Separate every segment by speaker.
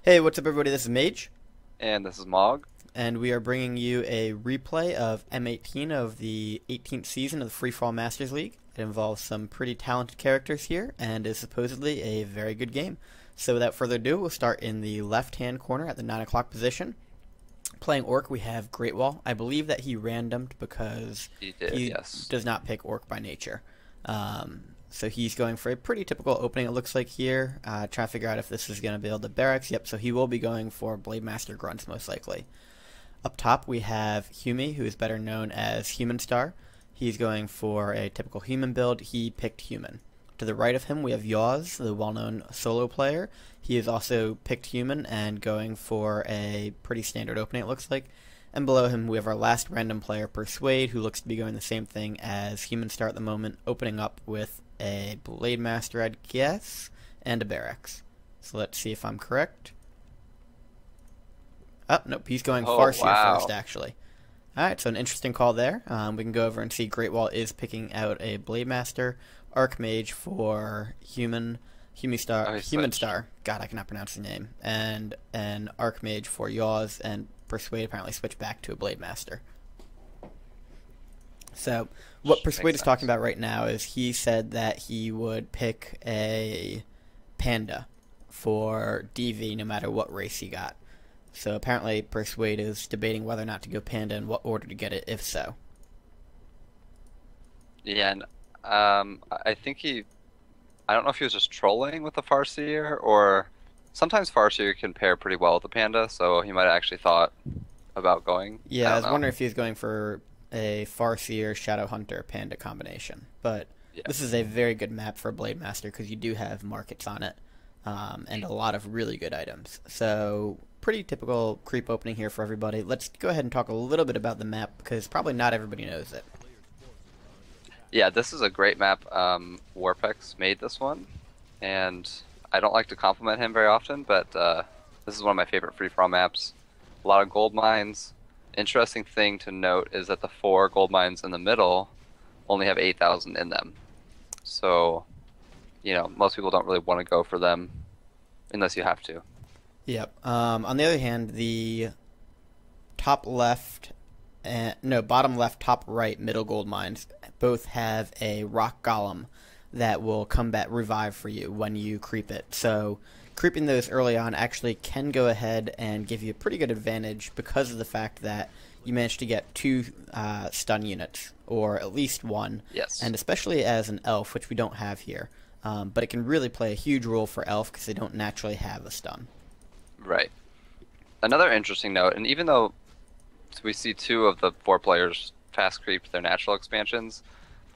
Speaker 1: Hey, what's up everybody, this is Mage,
Speaker 2: And this is Mog.
Speaker 1: and we are bringing you a replay of M18 of the 18th season of the Free For All Masters League. It involves some pretty talented characters here, and is supposedly a very good game. So without further ado, we'll start in the left-hand corner at the 9 o'clock position. Playing Orc, we have Greatwall. I believe that he randomed because
Speaker 2: He did, yes.
Speaker 1: does not pick Orc by nature. So he's going for a pretty typical opening, it looks like here. Trying to figure out if this is going to build the barracks. Yep, so he will be going for Blade Master Grunts, most likely. Up top, we have Humi, who is better known as Humans7ar. He's going for a typical human build. He picked human. To the right of him, we have Yaws, the well-known solo player. He has also picked human and going for a pretty standard opening, it looks like. And below him, we have our last random player, Persuade, who looks to be going the same thing as Humans7ar at the moment, opening up with a Blade Master, I'd guess, and a barracks. So let's see if I'm correct. Oh, nope, he's going Farseer first, actually. Alright, so an interesting call there. We can go over and see Greatwall is picking out a Blade Master, Archmage for Humans7ar. God, I cannot pronounce the name. And an Archmage for Yaws, and Persuade apparently switched back to a Blade Master. So, what Persuade is talking about right now is he said that he would pick a Panda for DV no matter what race he got. So apparently Persuade is debating whether or not to go Panda and what order to get it, if so.
Speaker 2: Yeah, and I think I don't know if he was just trolling with the Farseer, or sometimes Farseer can pair pretty well with the Panda, so he might have actually thought about going.
Speaker 1: Yeah, I was wondering if he was going for a Farseer Shadow Hunter Panda combination. But yeah, this is a very good map for a Blade Master because you do have markets on it, and a lot of really good items. So pretty typical creep opening here for everybody. Let's go ahead and talk a little bit about the map because probably not everybody knows it.
Speaker 2: Yeah, this is a great map. Warpex made this one, and I don't like to compliment him very often, but this is one of my favorite free-for-all maps. A lot of gold mines. Interesting thing to note is that the 4 gold mines in the middle only have 8,000 in them. So, you know, most people don't really want to go for them unless you have to.
Speaker 1: Yep. On the other hand, the top left, bottom left, top right, middle gold mines both have a rock golem that will revive for you when you creep it. So creeping those early on actually can go ahead and give you a pretty good advantage because of the fact that you managed to get 2 stun units, or at least 1.
Speaker 2: Yes.
Speaker 1: And especially as an elf, which we don't have here. But it can really play a huge role for elf because they don't naturally have a stun.
Speaker 2: Right. Another interesting note, and even though we see 2 of the 4 players fast creep their natural expansions,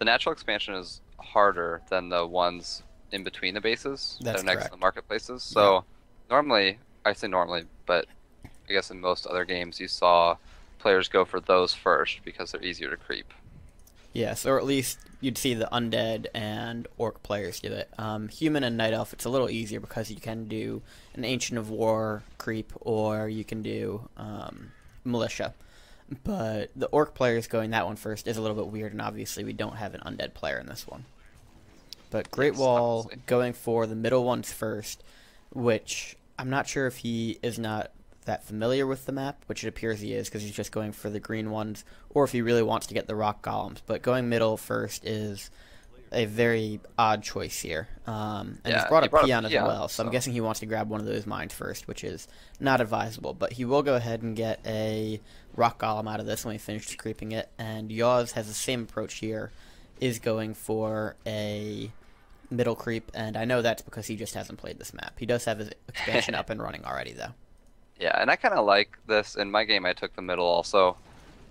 Speaker 2: the natural expansion is harder than the ones in between the bases that are next to the marketplaces. So normally, I say normally, but I guess in most other games you saw players go for those first because they're easier to creep.
Speaker 1: Yes, or at least you'd see the undead and orc players do it. Human and night elf, it's a little easier because you can do an Ancient of War creep, or you can do militia. But the orc players going that one first is a little bit weird, and obviously we don't have an undead player in this one. But Greatwall going for the middle ones first, which I'm not sure if he is not that familiar with the map, which it appears he is because he's just going for the green ones, or if he really wants to get the rock golems. But going middle first is a very odd choice here. And he's brought a peon as well, so I'm guessing he wants to grab one of those mines first, which is not advisable. But he will go ahead and get a rock golem out of this when he finishes creeping it. And Yaws has the same approach here, is going for a middle creep, and I know that's because he just hasn't played this map. He does have his expansion up and running already, though.
Speaker 2: Yeah, and I kind of like this. In my game, I took the middle also,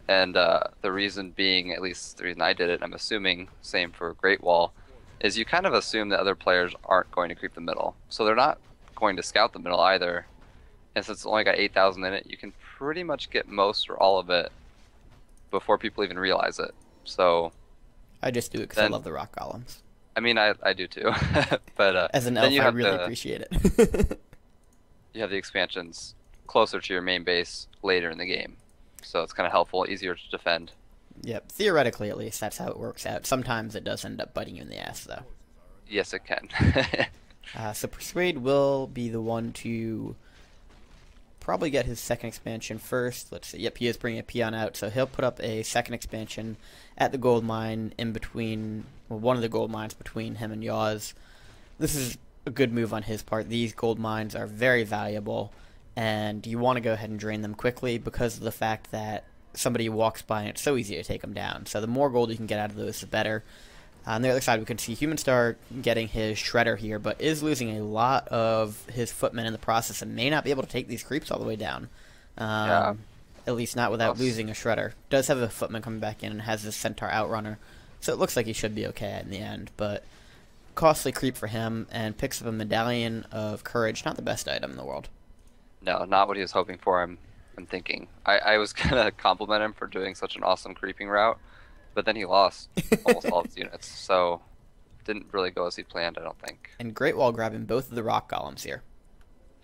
Speaker 2: and the reason being, at least the reason I did it, I'm assuming same for Greatwall, is you kind of assume that other players aren't going to creep the middle, so they're not going to scout the middle either. And since it's only got 8,000 in it, you can pretty much get most or all of it before people even realize it. So
Speaker 1: I just do it because I love the rock golems.
Speaker 2: I mean, I do too, but
Speaker 1: as an elf, I really appreciate it.
Speaker 2: You have the expansions closer to your main base later in the game, so it's kind of helpful, easier to defend.
Speaker 1: Yep, theoretically at least, that's how it works out. Sometimes it does end up biting you in the ass, though.
Speaker 2: Yes, it can.
Speaker 1: So Persuade will be the one to probably get his second expansion first. Let's see. Yep, he is bringing a peon out, so he'll put up a second expansion at the gold mine in between, well, one of the gold mines between him and Yaws. This is a good move on his part. These gold mines are very valuable, and you want to go ahead and drain them quickly because of the fact that somebody walks by and it's so easy to take them down. So the more gold you can get out of those, the better. On the other side, we can see Humans7ar getting his Shredder here, but is losing a lot of his footmen in the process and may not be able to take these creeps all the way down.
Speaker 2: Yeah.
Speaker 1: At least not without losing a Shredder. Does have a footman coming back in and has this Centaur Outrunner, so it looks like he should be okay in the end, but costly creep for him, and picks up a Medallion of Courage. Not the best item in the world.
Speaker 2: No, not what he was hoping for, I'm thinking. I was going to compliment him for doing such an awesome creeping route, but then he lost almost all of his units, so didn't really go as he planned, I don't think.
Speaker 1: And Greatwall grabbing both of the rock golems here.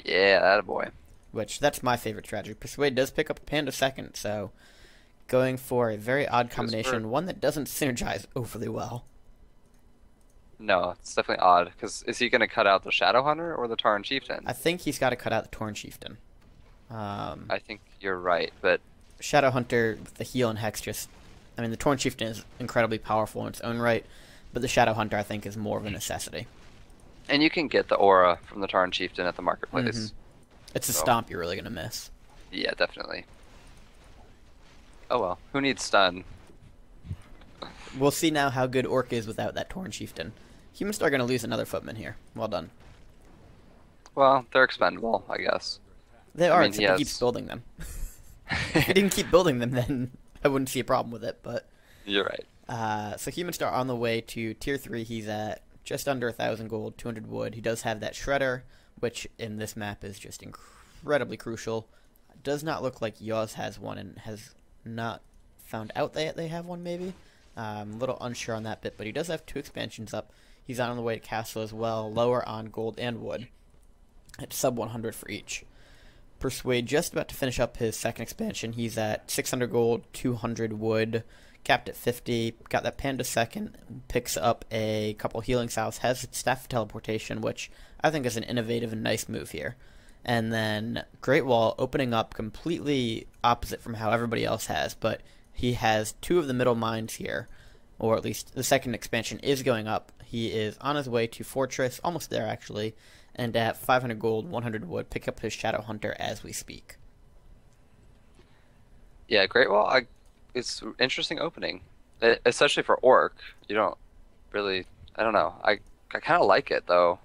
Speaker 2: Yeah, attaboy.
Speaker 1: Which, that's my favorite strategy. Persuade does pick up a Panda second, so going for a very odd combination, one that doesn't synergize overly well.
Speaker 2: No, it's definitely odd, because is he going to cut out the Shadow Hunter or the Tauren Chieftain?
Speaker 1: I think he's got to cut out the Tauren Chieftain.
Speaker 2: I think you're right, but
Speaker 1: Shadow Hunter with the heal and Hex just... I mean, the Tauren Chieftain is incredibly powerful in its own right, but the Shadow Hunter, I think, is more of a necessity.
Speaker 2: And you can get the aura from the Tauren Chieftain at the marketplace.
Speaker 1: It's a stomp you're really going to miss.
Speaker 2: Yeah, definitely. Oh well, who needs stun?
Speaker 1: We'll see now how good Orc is without that Tauren Chieftain. Humans7ar going to lose another footman here. Well done.
Speaker 2: Well, they're expendable, I guess.
Speaker 1: They are, except he keeps building them. If he didn't keep building them, then I wouldn't see a problem with it, but...
Speaker 2: You're right.
Speaker 1: So Humans7ar on the way to Tier 3. He's at just under 1,000 gold, 200 wood. He does have that Shredder, which in this map is just incredibly crucial. Does not look like Yaws has one and has not found out they have one, maybe. I'm a little unsure on that bit, but he does have 2 expansions up. He's on the way to Castle as well, lower on gold and wood, at sub 100 for each. Persuade just about to finish up his second expansion. He's at 600 gold, 200 wood, capped at 50. Got that Panda second, picks up a couple healing salves, has Staff of Teleportation, which I think is an innovative and nice move here. And then Greatwall opening up completely opposite from how everybody else has, but he has 2 of the middle mines here, or at least the second expansion is going up. He is on his way to Fortress, almost there actually, and at 500 gold, 100 wood, pick up his Shadow Hunter as we speak.
Speaker 2: Yeah, Greatwall, it's interesting opening, especially for Orc. You don't really, I don't know. I kind of like it though.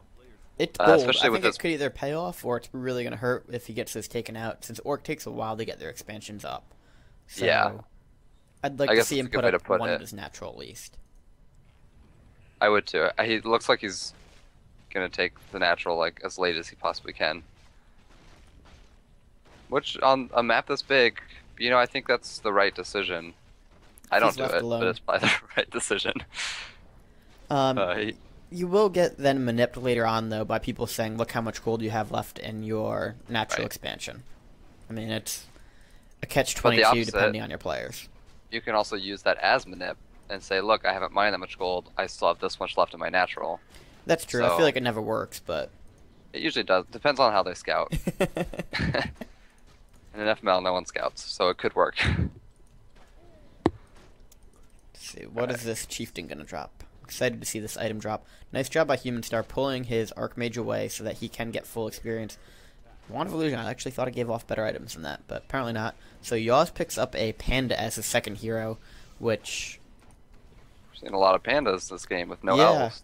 Speaker 1: It's gold.
Speaker 2: Especially
Speaker 1: I think
Speaker 2: with
Speaker 1: it could either pay off or it's really going to hurt if he gets this taken out, since Orc takes a while to get their expansions up. So
Speaker 2: yeah.
Speaker 1: I'd like to see him put up one of his natural at least.
Speaker 2: I would too. He looks like he's gonna take the natural like as late as he possibly can. Which on a map this big, you know, I think that's the right decision. I don't do it, but it's probably the right decision.
Speaker 1: You will get then manipulated later on though by people saying, "Look how much gold you have left in your natural expansion." I mean, it's a catch-22 depending on your players.
Speaker 2: You can also use that as manip and say, "Look, I haven't mined that much gold. I still have this much left in my natural."
Speaker 1: That's true.
Speaker 2: So,
Speaker 1: I feel like it never works, but
Speaker 2: it usually does. Depends on how they scout. In an FML, no one scouts, so it could work.
Speaker 1: Let's see, what is this chieftain gonna drop? Excited to see this item drop. Nice job by Humans7ar pulling his Archmage away so that he can get full experience. Wand of Illusion, I actually thought it gave off better items than that, but apparently not. So Yaws picks up a Panda as his second hero, which...
Speaker 2: We're seeing a lot of pandas this game with no elves.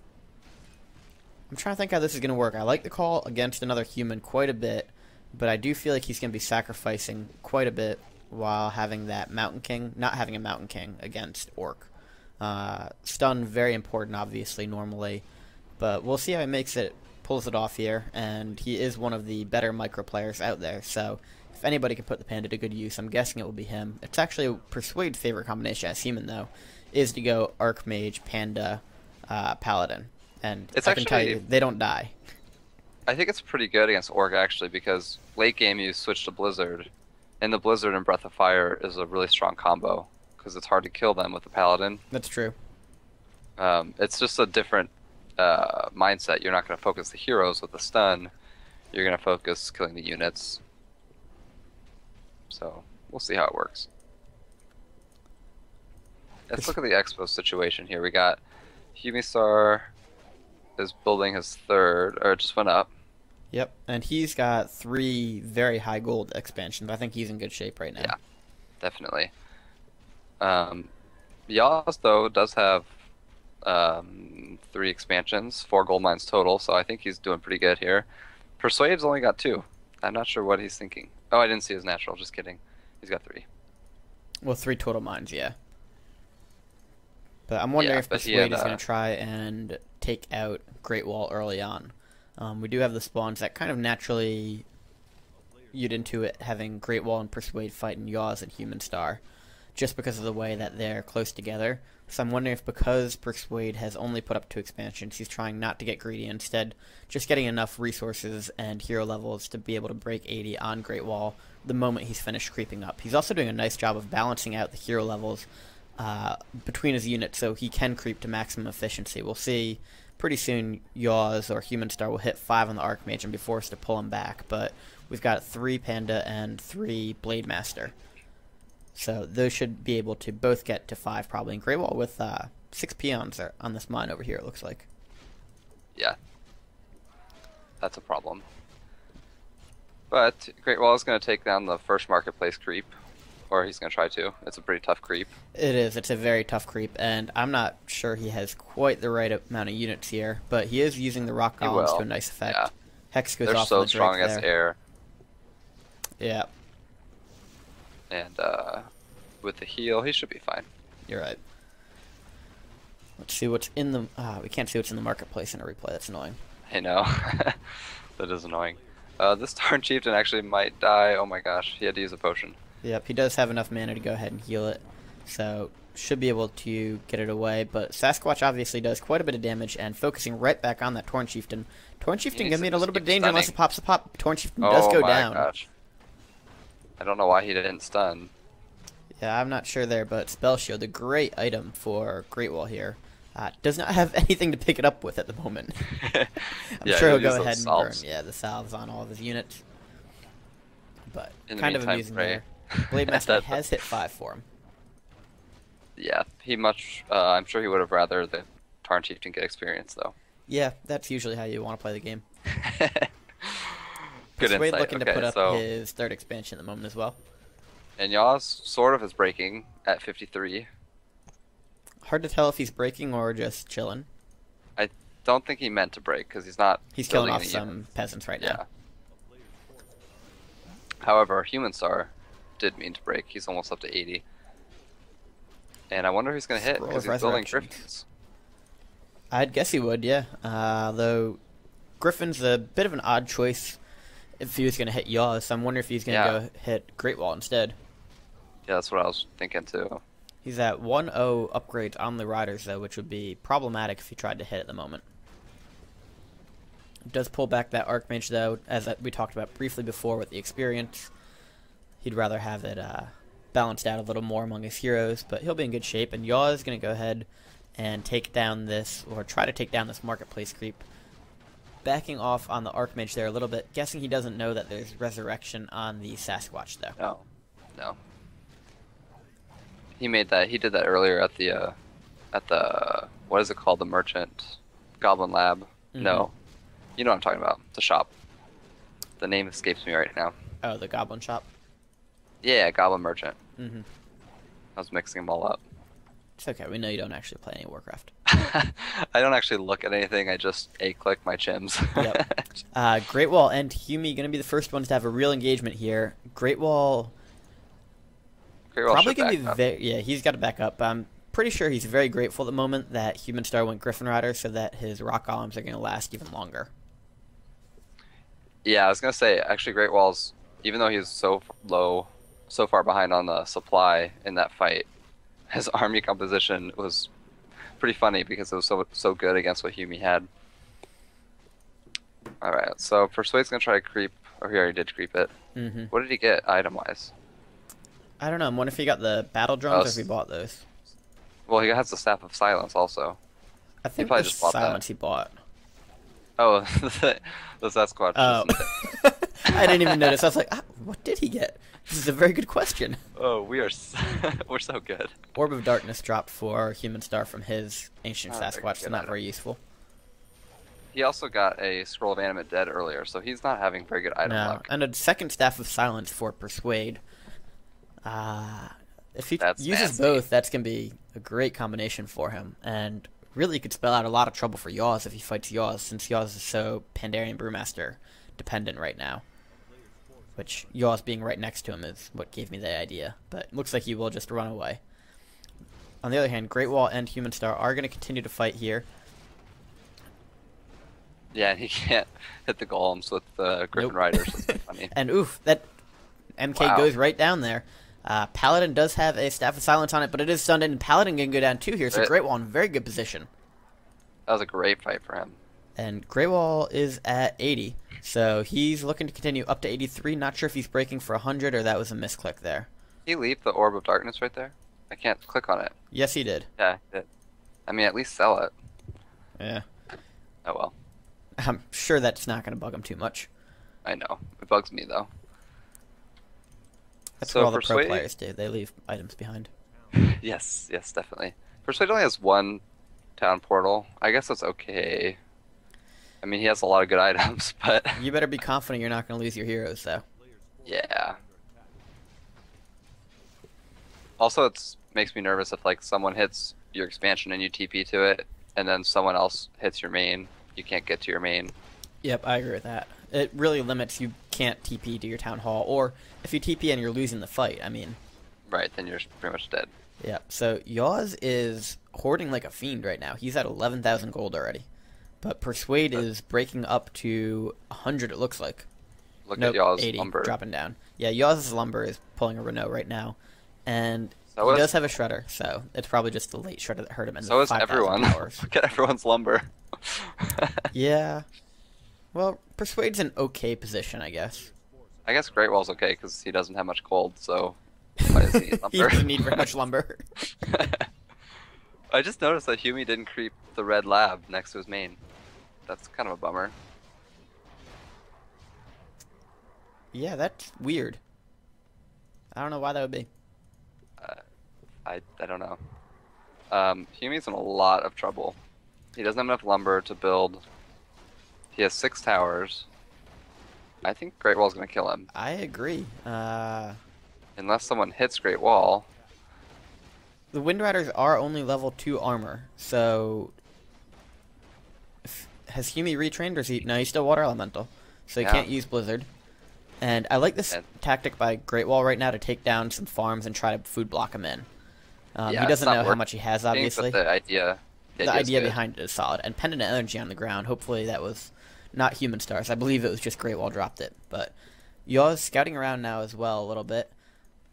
Speaker 1: I'm trying to think how this is going to work. I like the call against another human quite a bit, but I do feel like he's going to be sacrificing quite a bit while having that Mountain King, not having a Mountain King against Orc. Stun, very important, obviously, normally, but we'll see how he makes it, pulls it off here, and he is one of the better micro players out there, so if anybody can put the Panda to good use, I'm guessing it will be him. It's actually a Persuade's favorite combination as human, though, is to go Archmage, Panda, Paladin, and I can tell you, they don't die.
Speaker 2: I think it's pretty good against Orc, actually, because late game you switch to Blizzard, and the Blizzard and Breath of Fire is a really strong combo, because it's hard to kill them with the Paladin.
Speaker 1: That's true.
Speaker 2: It's just a different mindset. You're not going to focus the heroes with the stun. You're going to focus killing the units. So we'll see how it works. Let's look at the expo situation here. We got Humans7ar is building his third, or it just went up.
Speaker 1: Yep, and he's got 3 very high gold expansions. I think he's in good shape right now.
Speaker 2: Yeah, definitely. Yaws, though, does have 3 expansions, 4 gold mines total, so I think he's doing pretty good here. Persuade's only got 2. I'm not sure what he's thinking. Oh, I didn't see his natural, just kidding. He's got 3.
Speaker 1: Well, 3 total mines, yeah. But I'm wondering if Persuade is going to try and take out Greatwall early on. We do have the spawns that kind of naturally you'd into it, having Greatwall and Persuade fighting Yaws and Humans7ar, just because of the way that they're close together. So I'm wondering if because Persuade has only put up 2 expansions, he's trying not to get greedy, instead just getting enough resources and hero levels to be able to break 80 on Greatwall the moment he's finished creeping up. He's also doing a nice job of balancing out the hero levels between his units so he can creep to maximum efficiency. We'll see pretty soon Yaws or Humans7ar will hit 5 on the Archmage and be forced to pull him back, but we've got 3 Panda and 3 Blade Master. So those should be able to both get to 5 probably in Greatwall with 6 peons on this mine over here, it looks like.
Speaker 2: Yeah. That's a problem. But Greatwall is going to take down the first marketplace creep. Or he's going to try to. It's a pretty tough creep.
Speaker 1: It is. It's a very tough creep, and I'm not sure he has quite the right amount of units here, but he is using the rock golems to a nice effect.
Speaker 2: Yeah.
Speaker 1: Hex goes
Speaker 2: They're
Speaker 1: off
Speaker 2: so
Speaker 1: on the
Speaker 2: strong
Speaker 1: Drake
Speaker 2: against
Speaker 1: there.
Speaker 2: air.
Speaker 1: Yeah.
Speaker 2: And with the heal, he should be fine.
Speaker 1: You're right. Let's see what's in the... we can't see what's in the marketplace in a replay. That's annoying.
Speaker 2: I know. That is annoying. This Tarn Chieftain actually might die. Oh my gosh, he had to use a potion.
Speaker 1: Yep, he does have enough mana to go ahead and heal it, so should be able to get it away, but Sasquatch obviously does quite a bit of damage, and focusing right back on that Torn Chieftain. Torn Chieftain going to be in a little bit of danger unless it pops a pop. Torn Chieftain does go down.
Speaker 2: Oh my gosh. I don't know why he didn't stun.
Speaker 1: Yeah, I'm not sure there, but Spell Shield, a great item for Greatwall here. Does not have anything to pick it up with at the moment. I'm sure he'll go ahead and burn the salves on all of his units. But kind of amusing there. Blade Master has hit 5 for him.
Speaker 2: Yeah, I'm sure he would have rather the Tarn Chieftain get experience, though.
Speaker 1: Yeah, that's usually how you want to play the game.
Speaker 2: Good
Speaker 1: Persuade
Speaker 2: insight.
Speaker 1: looking to put up his 3rd expansion at the moment as well.
Speaker 2: And Yaws sort of is breaking at 53.
Speaker 1: Hard to tell if he's breaking or just chilling.
Speaker 2: I don't think he meant to break, because he's not...
Speaker 1: He's killing off some peasants right now.
Speaker 2: Yeah. However, Humans7ar did mean to break. He's almost up to 80. And I wonder if he's going to hit, because he's building Griffins.
Speaker 1: I'd guess he would, yeah. Though Griffin's a bit of an odd choice if he was going to hit Yaws, so I'm wondering if he's going to go hit Greatwall instead.
Speaker 2: Yeah, that's what I was thinking too.
Speaker 1: He's at 1-0 upgrades on the Riders, though, which would be problematic if he tried to hit at the moment. Does pull back that Archmage, though, as we talked about briefly before with the experience. He'd rather have it balanced out a little more among his heroes, but he'll be in good shape. And Yaws is going to go ahead and take down this, or try to take down this marketplace creep. Backing off on the Archmage there a little bit, guessing he doesn't know that there's Resurrection on the Sasquatch, though.
Speaker 2: No. He did that earlier at the, what is it called, the Merchant Goblin Lab? Mm-hmm. No. You know what I'm talking about. The shop. The name escapes me right now.
Speaker 1: Oh, the Goblin Shop?
Speaker 2: Yeah, Goblin Merchant.
Speaker 1: Mm-hmm.
Speaker 2: I was mixing them all up.
Speaker 1: It's okay. We know you don't actually play any Warcraft.
Speaker 2: I don't actually look at anything. I just A-click my chims.
Speaker 1: Yep. Greatwall and Humi going to be the first ones to have a real engagement here. Greatwall probably going to be yeah, he's got to back up. I'm pretty sure he's very grateful at the moment that Humans7ar went Griffin Rider so that his rock golems are going to last even longer.
Speaker 2: Yeah, I was going to say, actually Greatwall's, even though he's so far behind on the supply in that fight, his army composition was pretty funny because it was so good against what Humi had. Alright, so Persuade's going to try to creep, or he already did creep it.
Speaker 1: Mm-hmm.
Speaker 2: What did he get item-wise?
Speaker 1: I don't know. I'm wondering if he got the battle drums or if he bought those.
Speaker 2: Well, he has the Staff of Silence also.
Speaker 1: I think the Silence he bought.
Speaker 2: Oh, the Sasquatch.
Speaker 1: Oh. I didn't even notice. I was like, what did he get? is a very good question.
Speaker 2: Oh, we're so good.
Speaker 1: Orb of Darkness dropped for Humans7ar from his Ancient Sasquatch, so not very useful.
Speaker 2: He also got a Scroll of Animate Dead earlier, so he's not having very good item luck.
Speaker 1: And a second Staff of Silence for Persuade. If he uses both, that's going to be a great combination for him. And really could spell out a lot of trouble for Yaws if he fights Yaws, since Yaws is so Pandarian Brewmaster dependent right now. Which, Yaws being right next to him is what gave me the idea. But it looks like he will just run away. On the other hand, Greatwall and Humans7ar are going to continue to fight here.
Speaker 2: Yeah, and he can't hit the golems with the Griffin Riders. That's funny.
Speaker 1: And oof, that MK goes right down there. Paladin does have a Staff of Silence on it, but it is stunned in, and Paladin can go down too here, so Greatwall in very good position.
Speaker 2: That was a great fight for him.
Speaker 1: And Greatwall is at 80, so he's looking to continue up to 83. Not sure if he's breaking for 100 or that was a misclick there.
Speaker 2: Did he leave the Orb of Darkness right there? I can't click on it.
Speaker 1: Yes, he did.
Speaker 2: Yeah, he did. I mean, at least sell it.
Speaker 1: Yeah.
Speaker 2: Oh well.
Speaker 1: I'm sure that's not going to bug him too much.
Speaker 2: I know. It bugs me, though.
Speaker 1: That's what all the pro players do. They leave items behind.
Speaker 2: Yes, definitely. Persuade only has one town portal. I guess that's okay. I mean, he has a lot of good items, but...
Speaker 1: You better be confident you're not going to lose your heroes, though.
Speaker 2: Yeah. Also, it makes me nervous if, like, someone hits your expansion and you TP to it, and then someone else hits your main. You can't get to your main.
Speaker 1: Yep, I agree with that. It really limits. You can't TP to your town hall, or if you TP and you're losing the fight, I mean.
Speaker 2: Right, then you're pretty much dead.
Speaker 1: Yep, so Yaws is hoarding like a fiend right now. He's at 11,000 gold already. But Persuade is breaking up to 100, it looks like.
Speaker 2: Look at Yaws'
Speaker 1: 80,
Speaker 2: lumber.
Speaker 1: Dropping down. Yeah, Yaws' lumber is pulling a Renault right now. And he does have a shredder, so it's probably just the late shredder that hurt him. And
Speaker 2: so is everyone. Look at everyone's lumber.
Speaker 1: Yeah. Well, Persuade's in okay position, I guess.
Speaker 2: I guess Greatwall's okay because he doesn't have much gold, so why does he need lumber?
Speaker 1: He doesn't need very much lumber.
Speaker 2: I just noticed that Humi didn't creep the red lab next to his main. That's kind of a bummer.
Speaker 1: Yeah, that's weird. I don't know why that would be.
Speaker 2: I don't know. Humi's in a lot of trouble. He doesn't have enough lumber to build. He has 6 towers. I think Greatwall's going to kill him.
Speaker 1: I agree.
Speaker 2: Unless someone hits Greatwall.
Speaker 1: The Wind Riders are only level 2 armor, so... Has Humi retrained, or is he... No, he's still Water Elemental, so he can't use Blizzard. And I like this tactic by Greatwall right now to take down some farms and try to food block him in. He doesn't know how much he has, obviously.
Speaker 2: The idea
Speaker 1: behind it is solid. And Pendant Energy on the ground, hopefully that was not Humans7ar's. I believe it was just Greatwall dropped it. But Yaws scouting around now as well a little bit.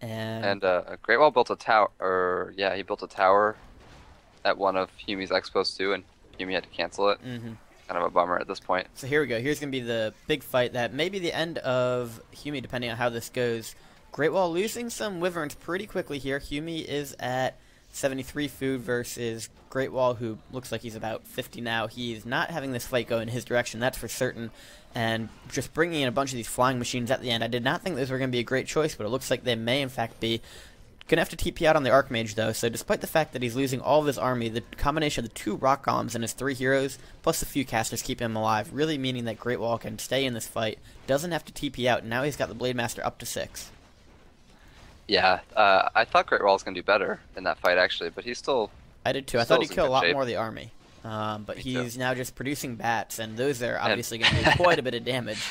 Speaker 1: And
Speaker 2: Greatwall built a tower, he built a tower at one of Humi's expos too, and Humi had to cancel it. Kind of a bummer at this point.
Speaker 1: So here we go. Here's going to be the big fight that may be the end of Humi, depending on how this goes. Greatwall losing some Wyverns pretty quickly here. Humi is at 73 food versus Greatwall, who looks like he's about 50 now. He's not having this fight go in his direction, that's for certain. And just bringing in a bunch of these flying machines at the end. I did not think those were going to be a great choice, but it looks like they may in fact be. Going to have to TP out on the Archmage, though, so despite the fact that he's losing all of his army, the combination of the 2 rock golems and his 3 heroes, plus a few casters keep him alive, really meaning that Greatwall can stay in this fight, doesn't have to TP out, and now he's got the Blade Master up to 6.
Speaker 2: Yeah, I thought Greatwall was going to do better in that fight, actually, but he's still...
Speaker 1: I did too. I thought he'd kill a lot more of the army. But he's now just producing bats, and those are obviously going to do quite a bit of damage.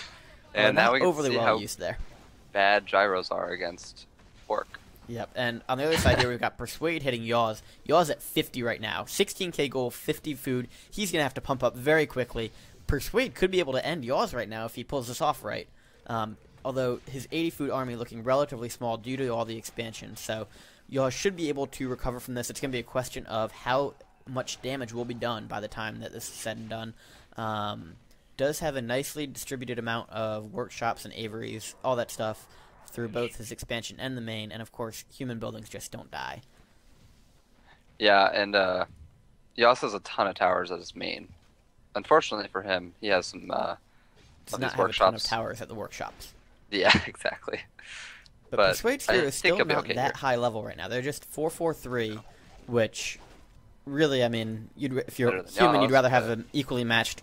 Speaker 2: And now we can
Speaker 1: overly
Speaker 2: see
Speaker 1: well
Speaker 2: how
Speaker 1: used there.
Speaker 2: Bad gyros are against Orc.
Speaker 1: Yep, and on the other side here, we've got Persuade hitting Yaws. Yaws at 50 right now. 16k gold, 50 food. He's going to have to pump up very quickly. Persuade could be able to end Yaws right now if he pulls this off right. Although his 80 food army looking relatively small due to all the expansion. So Yaws should be able to recover from this. It's going to be a question of how much damage will be done by the time that this is said and done. Does have a nicely distributed amount of workshops and aviaries, all that stuff, through both his expansion and the main, and of course, human buildings just don't die.
Speaker 2: Yeah, and he also has a ton of towers at his main. Unfortunately for him, he has some
Speaker 1: does not have a ton of towers at the workshops.
Speaker 2: Yeah, exactly.
Speaker 1: But
Speaker 2: but
Speaker 1: Persuade's
Speaker 2: I
Speaker 1: hero is
Speaker 2: think
Speaker 1: still
Speaker 2: he'll be
Speaker 1: not
Speaker 2: okay
Speaker 1: that
Speaker 2: here.
Speaker 1: high level right now. They're just 443, which really, I mean, if you're
Speaker 2: Better than
Speaker 1: human, you'd
Speaker 2: Yaws,
Speaker 1: rather have
Speaker 2: but-
Speaker 1: an equally matched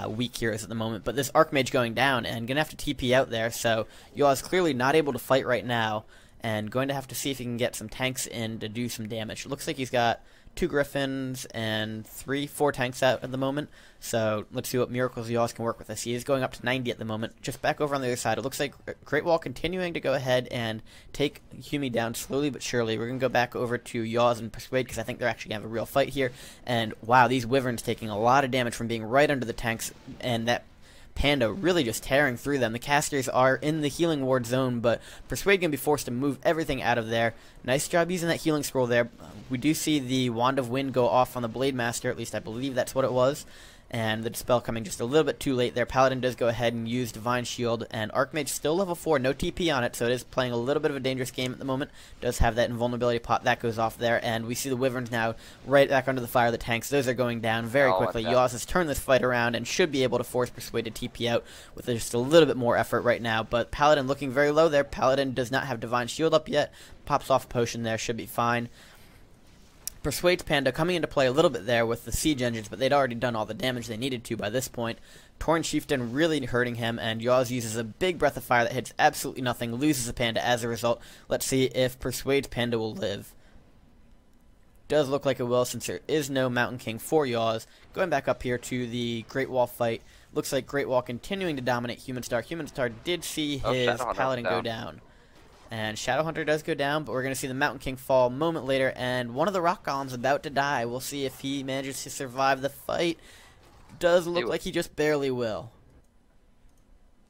Speaker 1: weak heroes at the moment. But this Archmage going down and going to have to TP out there, so Yaws clearly not able to fight right now, and going to have to see if he can get some tanks in to do some damage. It looks like he's got 2 Griffins and 4 tanks out at the moment. So let's see what miracles Yaws can work with us. He is going up to 90 at the moment. Just back over on the other side, it looks like Greatwall continuing to go ahead and take Humi down slowly but surely. We're going to go back over to Yaws and Persuade because I think they're actually going to have a real fight here. And wow, these Wyverns taking a lot of damage from being right under the tanks, and that Panda really just tearing through them. The casters are in the healing ward zone, but Persuade going to be forced to move everything out of there. Nice job using that healing scroll there. We do see the Wand of Wind go off on the Blade Master, at least I believe that's what it was. And the Dispel coming just a little bit too late there. Paladin does go ahead and use Divine Shield, and Archmage still level 4, no TP on it, so it is playing a little bit of a dangerous game at the moment. Does have that invulnerability pot, that goes off there, and we see the Wyverns now right back under the fire of the tanks. Those are going down very quickly. Yaws has turned this fight around and should be able to force Persuade to TP out with just a little bit more effort right now, but Paladin looking very low there. Paladin does not have Divine Shield up yet. Pops off a potion there, should be fine. Persuade's Panda coming into play a little bit there with the siege engines, but they'd already done all the damage they needed to by this point. Torn Chieftain really hurting him, and Yaws uses a big breath of fire that hits absolutely nothing, loses a Panda as a result. Let's see if Persuade's Panda will live. Does look like it will, since there is no Mountain King for Yaws. Going back up here to the Greatwall fight, looks like Greatwall continuing to dominate Humans7ar. Humans7ar did see his Paladin go down. And Shadowhunter does go down, but we're going to see the Mountain King fall a moment later, and one of the Rock Golems about to die. We'll see if he manages to survive the fight. Does look like he just barely will.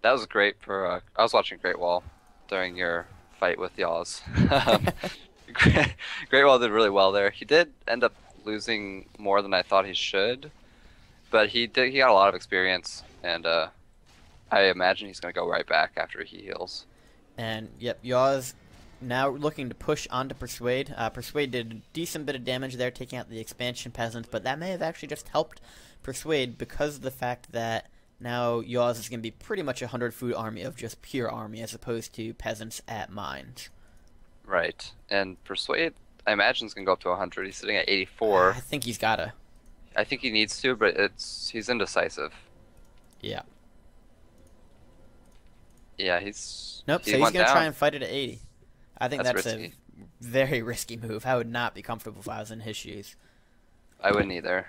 Speaker 2: That was great for, I was watching Greatwall during your fight with Yaws. Greatwall did really well there. He did end up losing more than I thought he should, but he got a lot of experience, and I imagine he's going to go right back after he heals.
Speaker 1: And, yep, Yaws now looking to push onto Persuade. Persuade did a decent bit of damage there, taking out the expansion peasants, but that may have actually just helped Persuade because of the fact that now Yaws is going to be pretty much a 100 food army of just pure army as opposed to peasants at mines.
Speaker 2: Right. And Persuade, I imagine, is going to go up to 100. He's sitting at 84.
Speaker 1: I think he's got to.
Speaker 2: I think he needs to, but he's indecisive.
Speaker 1: Yeah.
Speaker 2: Yeah, he's...
Speaker 1: Nope, so he's going to try and fight it at 80. I think that's a very risky move. I would not be comfortable if I was in his shoes.
Speaker 2: I wouldn't either.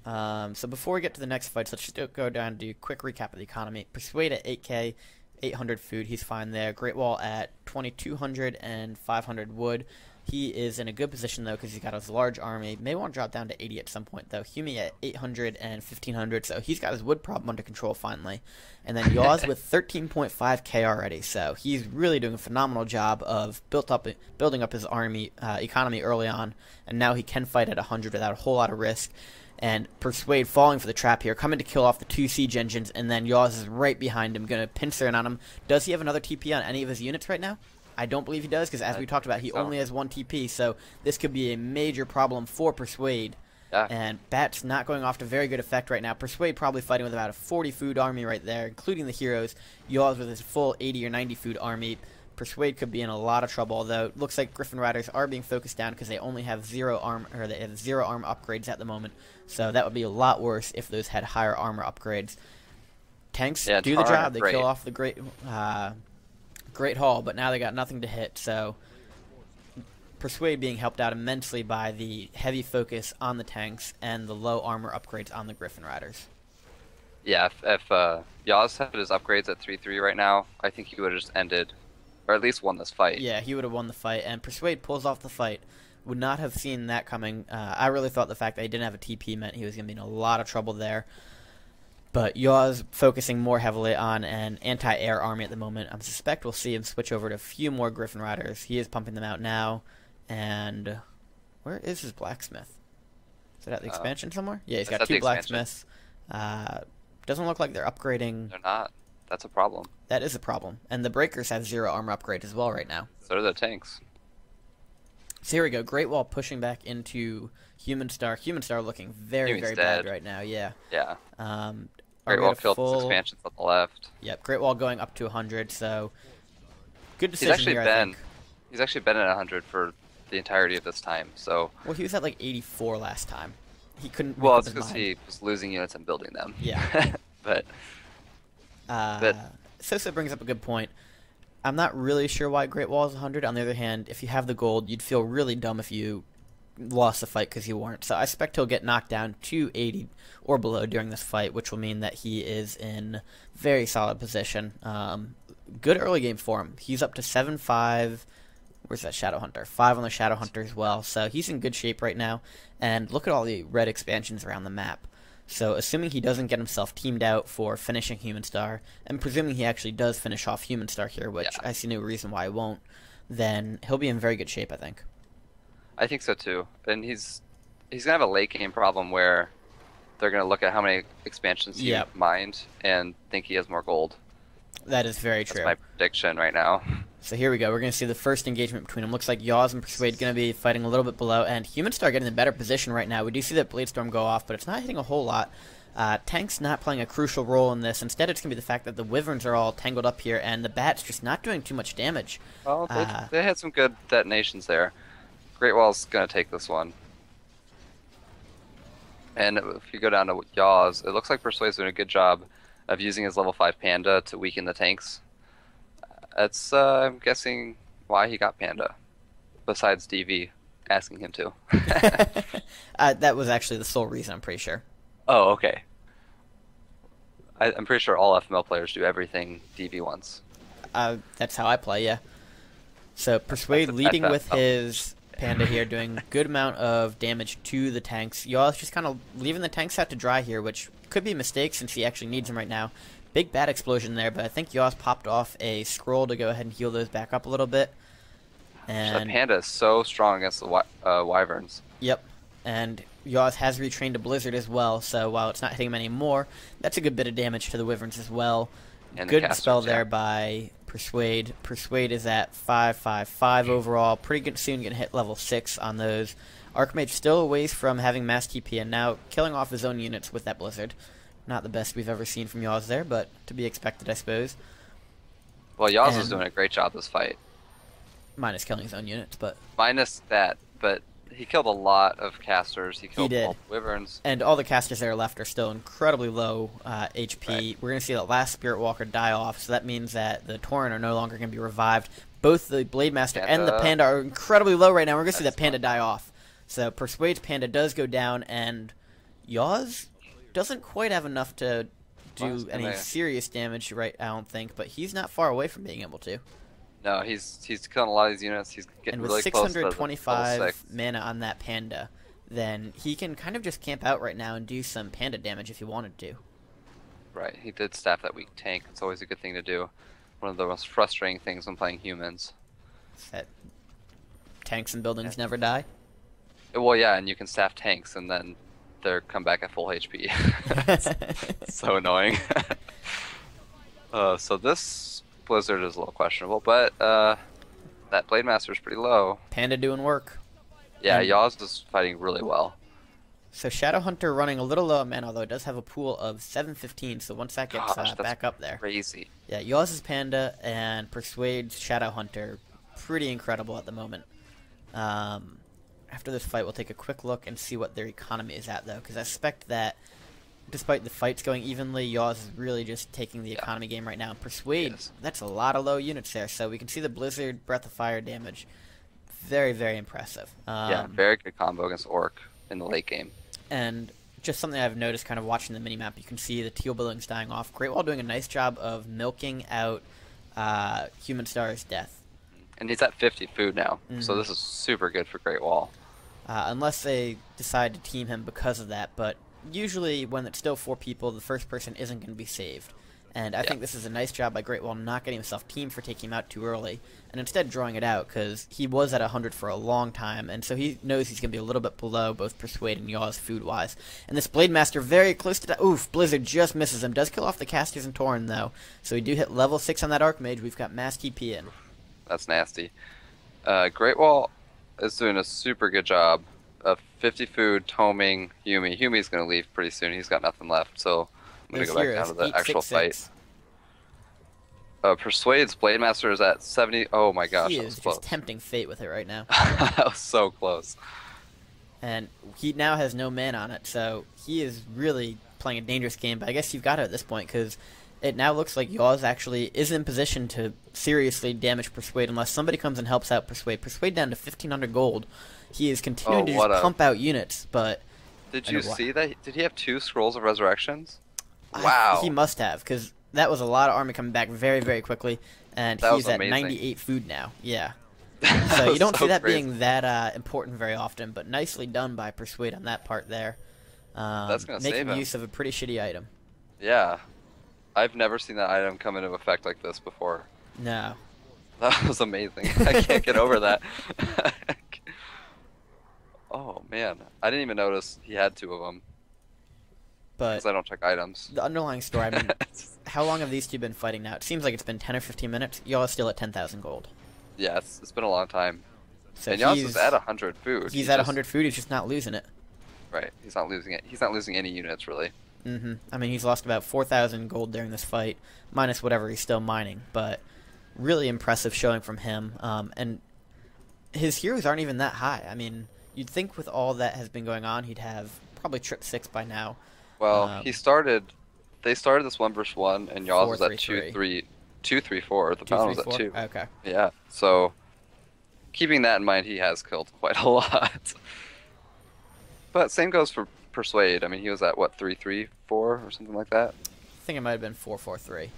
Speaker 1: So before we get to the next fights, let's just go down and do a quick recap of the economy. Persuade at 8k, 800 food, he's fine there. Greatwall at 2200 and 500 wood. He is in a good position, though, because he's got his large army. May want to drop down to 80 at some point, though. Humi at 800 and 1500, so he's got his wood problem under control, finally. And then Yaws with 13.5k already, so he's really doing a phenomenal job of building up his army economy early on, and now he can fight at 100 without a whole lot of risk. And Persuade falling for the trap here, coming to kill off the 2 siege engines, and then Yaws is right behind him, going to pincer in on him. Does he have another TP on any of his units right now? I don't believe he does, because as we talked about, he only has 1 TP, so this could be a major problem for Persuade.
Speaker 2: Yeah.
Speaker 1: And Bat's not going off to very good effect right now. Persuade probably fighting with about a 40 food army right there, including the heroes. Yaws with his full 80 or 90 food army. Persuade could be in a lot of trouble, although it looks like Griffin Riders are being focused down because they only have 0 arm, or they have 0 arm upgrades at the moment. So that would be a lot worse if those had higher armor upgrades. Tanks do the job. They kill off the Great Hall, but now they got nothing to hit, so Persuade being helped out immensely by the heavy focus on the tanks and the low armor upgrades on the Griffin Riders.
Speaker 2: Yeah, if Yaws had his upgrades at 3-3 right now, I think he would have just ended, or at least won this fight.
Speaker 1: Yeah, he would have won the fight, and Persuade pulls off the fight. Would not have seen that coming. I really thought the fact that he didn't have a TP meant he was going to be in a lot of trouble there. But Yaws focusing more heavily on an anti-air army at the moment. I suspect we'll see him switch over to a few more Griffin Riders. He is pumping them out now. And where is his blacksmith? Is it at the expansion somewhere? Yeah, he's got 2 blacksmiths. Doesn't look like they're upgrading.
Speaker 2: They're not. That's a problem.
Speaker 1: That is a problem. And the Breakers have 0 armor upgrade as well right now.
Speaker 2: So do the tanks.
Speaker 1: So here we go. Greatwall pushing back into Humans7ar. Humans7ar looking very bad right now. Yeah.
Speaker 2: Yeah.
Speaker 1: Greatwall
Speaker 2: killed his expansions on the left.
Speaker 1: Yep. Greatwall going up to 100. So Good decision here, I think.
Speaker 2: He's actually been at 100 for the entirety of this time. So.
Speaker 1: Well, he was at like 84 last time. He couldn't.
Speaker 2: Well, it's because he was losing units and building them.
Speaker 1: Yeah.
Speaker 2: but.
Speaker 1: Sosa brings up a good point. I'm not really sure why Greatwall is 100. On the other hand, if you have the gold, you'd feel really dumb if you lost the fight because you weren't. So I expect he'll get knocked down to 80 or below during this fight, which will mean that he is in very solid position. Good early game for him. He's up to 7-5. Where's that Shadow Hunter? 5 on the Shadow Hunter as well. So he's in good shape right now. And look at all the red expansions around the map. So assuming he doesn't get himself teamed out for finishing Humans7ar, and presuming he actually does finish off Humans7ar here, which I see no reason why he won't, then he'll be in very good shape, I think.
Speaker 2: I think so too. And he's gonna have a late game problem where they're gonna look at how many expansions he mined and think he has more gold.
Speaker 1: That is very true.
Speaker 2: That's my prediction right now.
Speaker 1: So here we go. We're going to see the first engagement between them. Looks like Yaws and Persuade going to be fighting a little bit below, and Humans7ar getting in a better position right now. We do see that Bladestorm go off, but it's not hitting a whole lot. Tank's not playing a crucial role in this. Instead, it's going to be the fact that the Wyverns are all tangled up here, and the Bat's just not doing too much damage.
Speaker 2: Well, they had some good detonations there. Greatwall's going to take this one. And if you go down to Yaws, it looks like Persuade's doing a good job of using his level 5 Panda to weaken the tanks. That's, I'm guessing, why he got Panda, besides DV asking him to.
Speaker 1: That was actually the sole reason, I'm pretty sure.
Speaker 2: Oh, okay. I'm pretty sure all FML players do everything DV wants.
Speaker 1: That's how I play, yeah. So Persuade leading with his Panda here, doing a good amount of damage to the tanks. Yaws just kind of leaving the tanks out to dry here, which could be a mistake since he actually needs them right now. Big bat explosion there, but I think Yaws popped off a scroll to go ahead and heal those back up a little bit. And
Speaker 2: the Panda is so strong against the Wyverns.
Speaker 1: Yep, and Yaws has retrained a Blizzard as well, so while it's not hitting him anymore, that's a good bit of damage to the Wyverns as well. And good spell there by Persuade. Persuade is at 5-5-5 overall. Pretty good soon going to hit level 6 on those. Archmage still a ways from having mass TP and now killing off his own units with that Blizzard. Not the best we've ever seen from Yaws there, but to be expected, I suppose.
Speaker 2: Well, Yaws is doing a great job this fight.
Speaker 1: Minus killing his own units, but...
Speaker 2: Minus that, but he killed a lot of casters. He killed all the Wyverns.
Speaker 1: And all the casters that are left are still incredibly low HP. Right. We're going to see the last Spirit Walker die off, so that means that the Tauren are no longer going to be revived. Both the Blade Master and the Panda are incredibly low right now. We're going to see that Panda die off. So Persuade's Panda does go down, and Yaws doesn't quite have enough to do any serious damage, right? I don't think, but he's not far away from being able to.
Speaker 2: No, he's killing a lot of these units. He's getting really close to level 6.
Speaker 1: And with 625 mana on that Panda, then he can kind of just camp out right now and do some Panda damage if he wanted to.
Speaker 2: Right, he did staff that weak tank. It's always a good thing to do. One of the most frustrating things when playing humans. That
Speaker 1: tanks and buildings never die?
Speaker 2: Well, yeah, and you can staff tanks and then they're come back at full HP. It's so annoying. So this Blizzard is a little questionable, but that Blade Master is pretty low.
Speaker 1: Panda doing work.
Speaker 2: Yeah, Yaws is fighting really well.
Speaker 1: So Shadow Hunter running a little low on mana, although it does have a pool of 715, so once that gets back up there.
Speaker 2: Crazy.
Speaker 1: Yeah, Yaws is Panda and Persuade's Shadow Hunter pretty incredible at the moment. After this fight, we'll take a quick look and see what their economy is at, though, because I suspect that despite the fights going evenly, Yaws is really just taking the economy game right now. Persuade, that's a lot of low units there, so we can see the Blizzard, Breath of Fire damage. Very, very impressive.
Speaker 2: Yeah, very good combo against Orc in the late game.
Speaker 1: And just something I've noticed kind of watching the minimap, you can see the teal buildings dying off. Greatwall doing a nice job of milking out Humans7ar's death.
Speaker 2: And he's at 50 food now, so this is super good for Greatwall.
Speaker 1: Unless they decide to team him because of that, but usually when it's still 4 people, the first person isn't going to be saved. And I think this is a nice job by Greatwall not getting himself teamed for taking him out too early, and instead drawing it out, because he was at 100 for a long time, and so he knows he's going to be a little bit below both Persuade and Yaws food-wise. And this Blade Master very close to that. Oof, Blizzard just misses him. Does kill off the casters and Tauren, though. So we do hit level 6 on that Archmage. We've got mass TP in. That's
Speaker 2: nasty. Greatwall is doing a super good job of 50 food, toming Humi. Humi's going to leave pretty soon. He's got nothing left, so I'm going to go back down to the actual fight. Persuade's Blade Master is at 70. Oh my gosh,
Speaker 1: He
Speaker 2: that
Speaker 1: is
Speaker 2: was
Speaker 1: just
Speaker 2: close.
Speaker 1: tempting fate with it right now.
Speaker 2: That was so close.
Speaker 1: And he now has no man on it, so he is really playing a dangerous game. But I guess you've got it at this point, because it now looks like Yaws actually is in position to seriously damage Persuade unless somebody comes and helps out Persuade. Persuade down to 1,500 gold. He is continuing to just pump out units, but...
Speaker 2: Did you see that? Did he have 2 Scrolls of Resurrections?
Speaker 1: He must have, because that was a lot of army coming back very, very quickly, and he's at 98 food now. Yeah. So you don't see that being that important very often, but nicely done by Persuade on that part there.
Speaker 2: That's going to save him.
Speaker 1: Making use of a pretty shitty item.
Speaker 2: Yeah. I've never seen that item come into effect like this before.
Speaker 1: No.
Speaker 2: That was amazing. I can't get over that. Oh, man. I didn't even notice he had 2 of them.
Speaker 1: But
Speaker 2: because I don't check items.
Speaker 1: The underlying story, I mean, how long have these two been fighting now? It seems like it's been 10 or 15 minutes. Yaws is still at 10,000 gold.
Speaker 2: Yeah, it's been a long time.
Speaker 1: So
Speaker 2: and Yaws is at 100 food.
Speaker 1: He's at 100 food, he's just not losing it.
Speaker 2: Right, he's not losing it. He's not losing any units, really.
Speaker 1: Mm-hmm. I mean, he's lost about 4,000 gold during this fight, minus whatever he's still mining, but really impressive showing from him. And his heroes aren't even that high. I mean, you'd think with all that has been going on, he'd have probably trip 6 by now.
Speaker 2: Well, they started this 1 versus 1, and Yaws was at 2, 3, 2, 3, 4. The Pound was at 2.
Speaker 1: Okay.
Speaker 2: Yeah, so keeping that in mind, he has killed quite a lot. But same goes for Persuade. I mean, he was at, what, 3, 3, 4 or something like that?
Speaker 1: I think it might have been 4, 4, 3.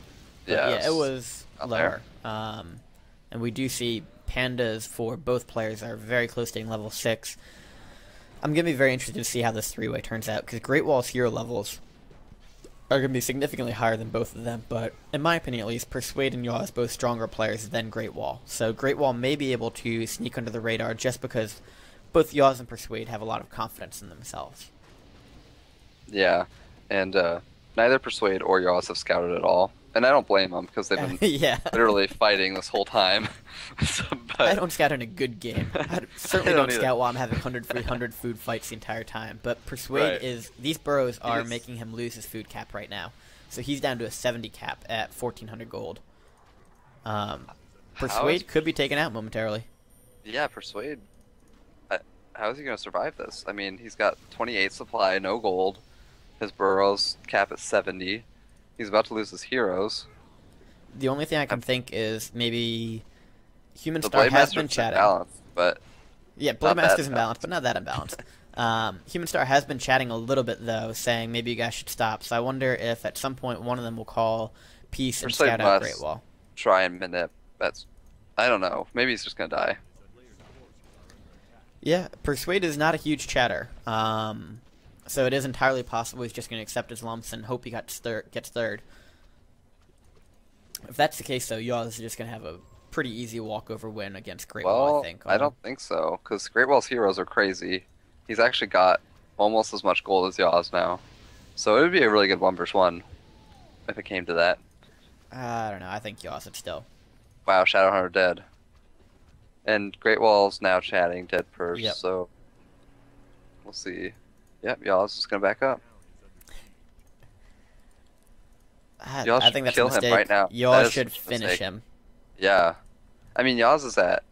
Speaker 2: Yeah,
Speaker 1: it was lower. And we do see pandas for both players are very close to getting level 6. I'm going to be very interested to see how this 3-way turns out, because Greatwall's hero levels are going to be significantly higher than both of them, but in my opinion at least, Persuade and Yaws both stronger players than Greatwall. So Greatwall may be able to sneak under the radar just because both Yaws and Persuade have a lot of confidence in themselves.
Speaker 2: Yeah, and neither Persuade or Yaws have scouted at all. And I don't blame them, because they've been literally fighting this whole time.
Speaker 1: But I don't scout in a good game. I certainly don't scout while I'm having 100 food fights the entire time. But Persuade is... These burrows are making him lose his food cap right now. So he's down to a 70 cap at 1,400 gold. Persuade could be taken out momentarily.
Speaker 2: Yeah, Persuade... how is he going to survive this? I mean, he's got 28 supply, no gold. His burrows cap at 70. He's about to lose his heroes.
Speaker 1: The only thing I can think is maybe Humans7ar has been chatting.
Speaker 2: Balanced, but
Speaker 1: yeah, Blade Master's imbalanced, but not that imbalanced. Humans7ar has been chatting a little bit though, saying maybe you guys should stop. So I wonder if at some point one of them will call peace and scout out Greatwall.
Speaker 2: Try and manip. I don't know. Maybe he's just gonna die.
Speaker 1: Yeah, Persuade is not a huge chatter. So it is entirely possible he's just going to accept his lumps and hope he gets third. If that's the case, though, Yaws is just going to have a pretty easy walkover win against Greatwall, I think.
Speaker 2: I don't think so, because Greatwall's heroes are crazy. He's actually got almost as much gold as Yaws now. So it would be a really good 1 versus 1 if it came to that.
Speaker 1: I don't know. I think Yaws would still.
Speaker 2: Wow, Shadowhunter dead. And Greatwall's now chatting, dead Purse, so we'll see. Yep, Yaws is going to back up.
Speaker 1: I think that's a mistake.
Speaker 2: Him right now.
Speaker 1: Yaws should finish him.
Speaker 2: Yeah. I mean, Yaws is at...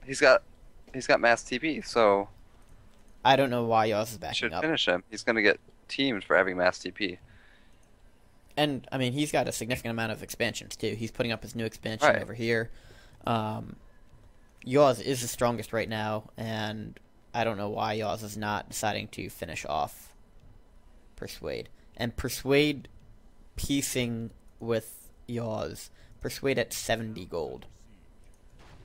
Speaker 2: He's got mass TP, so...
Speaker 1: I don't know why Yaws is backing
Speaker 2: should
Speaker 1: up.
Speaker 2: Finish him. He's going to get teamed for having mass TP.
Speaker 1: And, I mean, he's got a significant amount of expansions, too. He's putting up his new expansion over here. Yaws is the strongest right now, and... I don't know why Yaws is not deciding to finish off Persuade. And Persuade piecing with Yaws. Persuade at 70 gold.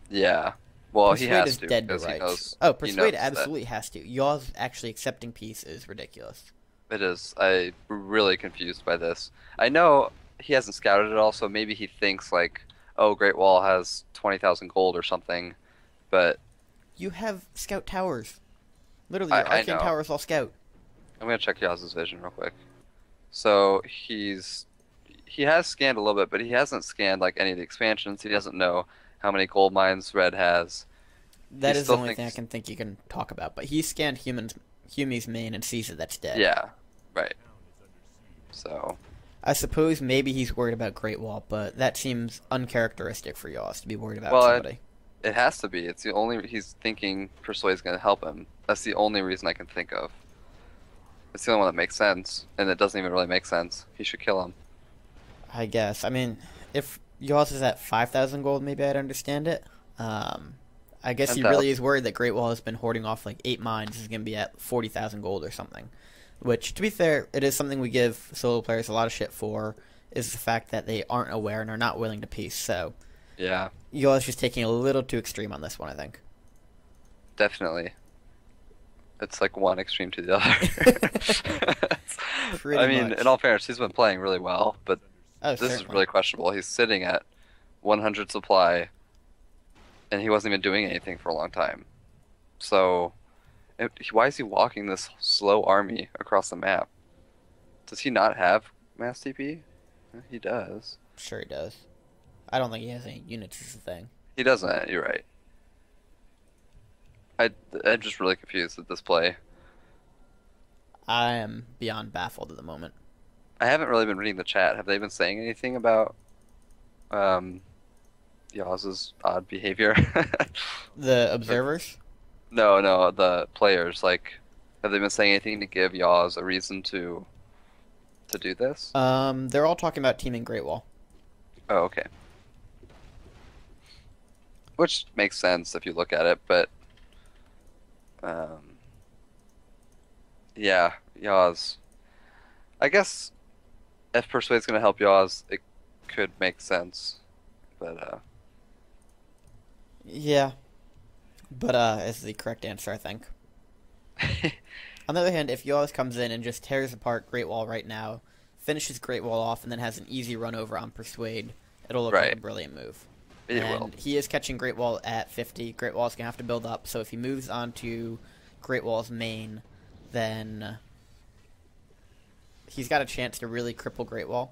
Speaker 2: Yeah. Well,
Speaker 1: Persuade
Speaker 2: he has
Speaker 1: is
Speaker 2: to.
Speaker 1: Dead to rights. Oh, Persuade absolutely has to. Yaws actually accepting peace is ridiculous.
Speaker 2: It is. I'm really confused by this. I know he hasn't scouted at all, so maybe he thinks like, oh, Greatwall has 20,000 gold or something, but...
Speaker 1: You have scout towers. Literally, your arcane towers all scout.
Speaker 2: I'm gonna check Yaws' vision real quick. So he has scanned a little bit, but he hasn't scanned like any of the expansions. He doesn't know how many gold mines Red has.
Speaker 1: That is the only thing I can think you can talk about. But he scanned Humie's main and sees that that's dead.
Speaker 2: Yeah, right. So
Speaker 1: I suppose maybe he's worried about Greatwall, but that seems uncharacteristic for Yaws to be worried about
Speaker 2: Well,
Speaker 1: somebody.
Speaker 2: it has to be. It's the only he's thinking Persuade's going to help him. That's the only reason I can think of. It's the only one that makes sense, and it doesn't even really make sense. He should kill him.
Speaker 1: I guess. I mean, if Yaws is at 5,000 gold, maybe I'd understand it. I guess he
Speaker 2: 10,000.
Speaker 1: really is worried that Greatwall has been hoarding off like 8 mines. Is going to be at 40,000 gold or something. Which, to be fair, it is something we give solo players a lot of shit for, is the fact that they aren't aware and are not willing to piece. So,
Speaker 2: Yeah,
Speaker 1: Yaws just taking a little too extreme on this one, I think.
Speaker 2: definitely. It's like one extreme to the other.
Speaker 1: Pretty
Speaker 2: I mean,
Speaker 1: much.
Speaker 2: in all fairness, he's been playing really well, but
Speaker 1: Oh,
Speaker 2: this is
Speaker 1: certainly.
Speaker 2: really questionable. He's sitting at 100 supply, and he wasn't even doing anything for a long time. So, why is he walking this slow army across the map? Does he not have mass TP? He does.
Speaker 1: Sure he does. I don't think he has any units is the thing.
Speaker 2: He doesn't. You're right. I'm just really confused at this play.
Speaker 1: I am beyond baffled at the moment.
Speaker 2: I haven't really been reading the chat. Have they been saying anything about Yawz's odd behavior?
Speaker 1: The observers?
Speaker 2: No, the players. Like, have they been saying anything to give Yaws a reason to do this?
Speaker 1: They're all talking about teaming Greatwall.
Speaker 2: Oh, okay. Which makes sense if you look at it, but yeah, Yaws. I guess if Persuade's gonna help Yaws, it could make sense, but
Speaker 1: Yeah, but is the correct answer, I think. On the other hand, if Yaws comes in and just tears apart Greatwall right now, finishes Greatwall off, and then has an easy run over on Persuade, it'll look like a
Speaker 2: Right.
Speaker 1: brilliant move.
Speaker 2: It
Speaker 1: and
Speaker 2: will.
Speaker 1: he is catching Greatwall at 50. Greatwall's gonna have to build up, so if he moves on to Greatwall's main, then he's got a chance to really cripple Greatwall.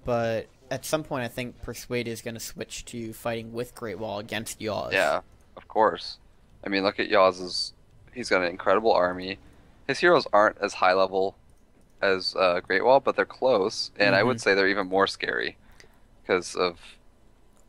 Speaker 1: But at some point, I think Persuade is going to switch to fighting with Greatwall against Yaws.
Speaker 2: Yeah, of course. I mean, look at Yawz's. He's got an incredible army. His heroes aren't as high level as Greatwall, but they're close, and I would say they're even more scary because of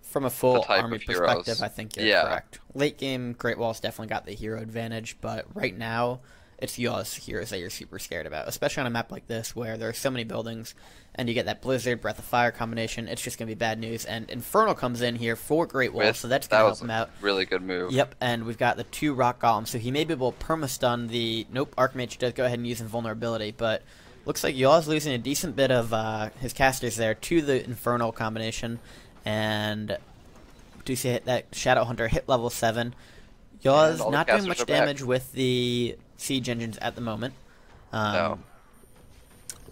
Speaker 1: From a full
Speaker 2: type
Speaker 1: army
Speaker 2: of heroes.
Speaker 1: perspective, I think you're
Speaker 2: Yeah.
Speaker 1: correct. Late game, Greatwall's definitely got the hero advantage, but right now, it's Yaws heroes that you're super scared about, especially on a map like this where there are so many buildings, and you get that Blizzard, Breath of Fire combination. It's just going to be bad news, and Infernal comes in here for Greatwall, so that's going to help him out.
Speaker 2: Really good move.
Speaker 1: Yep, and we've got the 2 Rock Golems, so he may be able to perma-stun the... Nope, Archmage does go ahead and use Invulnerability, but looks like Yaws losing a decent bit of his casters there to the Infernal combination, and do see that Shadow Hunter hit level 7. Yaws
Speaker 2: all the
Speaker 1: not doing
Speaker 2: casters
Speaker 1: much
Speaker 2: are back.
Speaker 1: damage with the siege engines at the moment.
Speaker 2: No.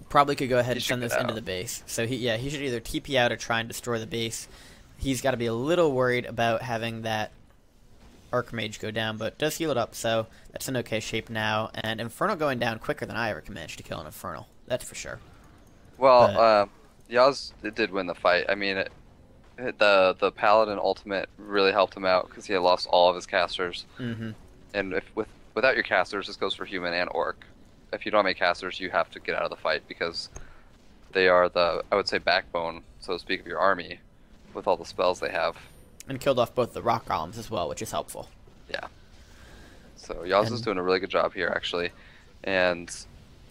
Speaker 1: Probably could go ahead
Speaker 2: He
Speaker 1: and
Speaker 2: should
Speaker 1: send
Speaker 2: get
Speaker 1: this into
Speaker 2: out.
Speaker 1: the base. So he should either TP out or try and destroy the base. He's got to be a little worried about having that Archmage go down, but does heal it up, so that's in okay shape now. And Infernal going down quicker than I ever can manage to kill an Infernal. That's for sure.
Speaker 2: Well, Yaws did win the fight. I mean, the Paladin ultimate really helped him out because he had lost all of his casters.
Speaker 1: Mm-hmm.
Speaker 2: And without your casters, this goes for human and orc. If you don't make casters, you have to get out of the fight because they are the, I would say, backbone, so to speak, of your army with all the spells they have.
Speaker 1: And killed off both the Rock Golems as well, which is helpful.
Speaker 2: Yeah. So Yaws is doing a really good job here, actually. And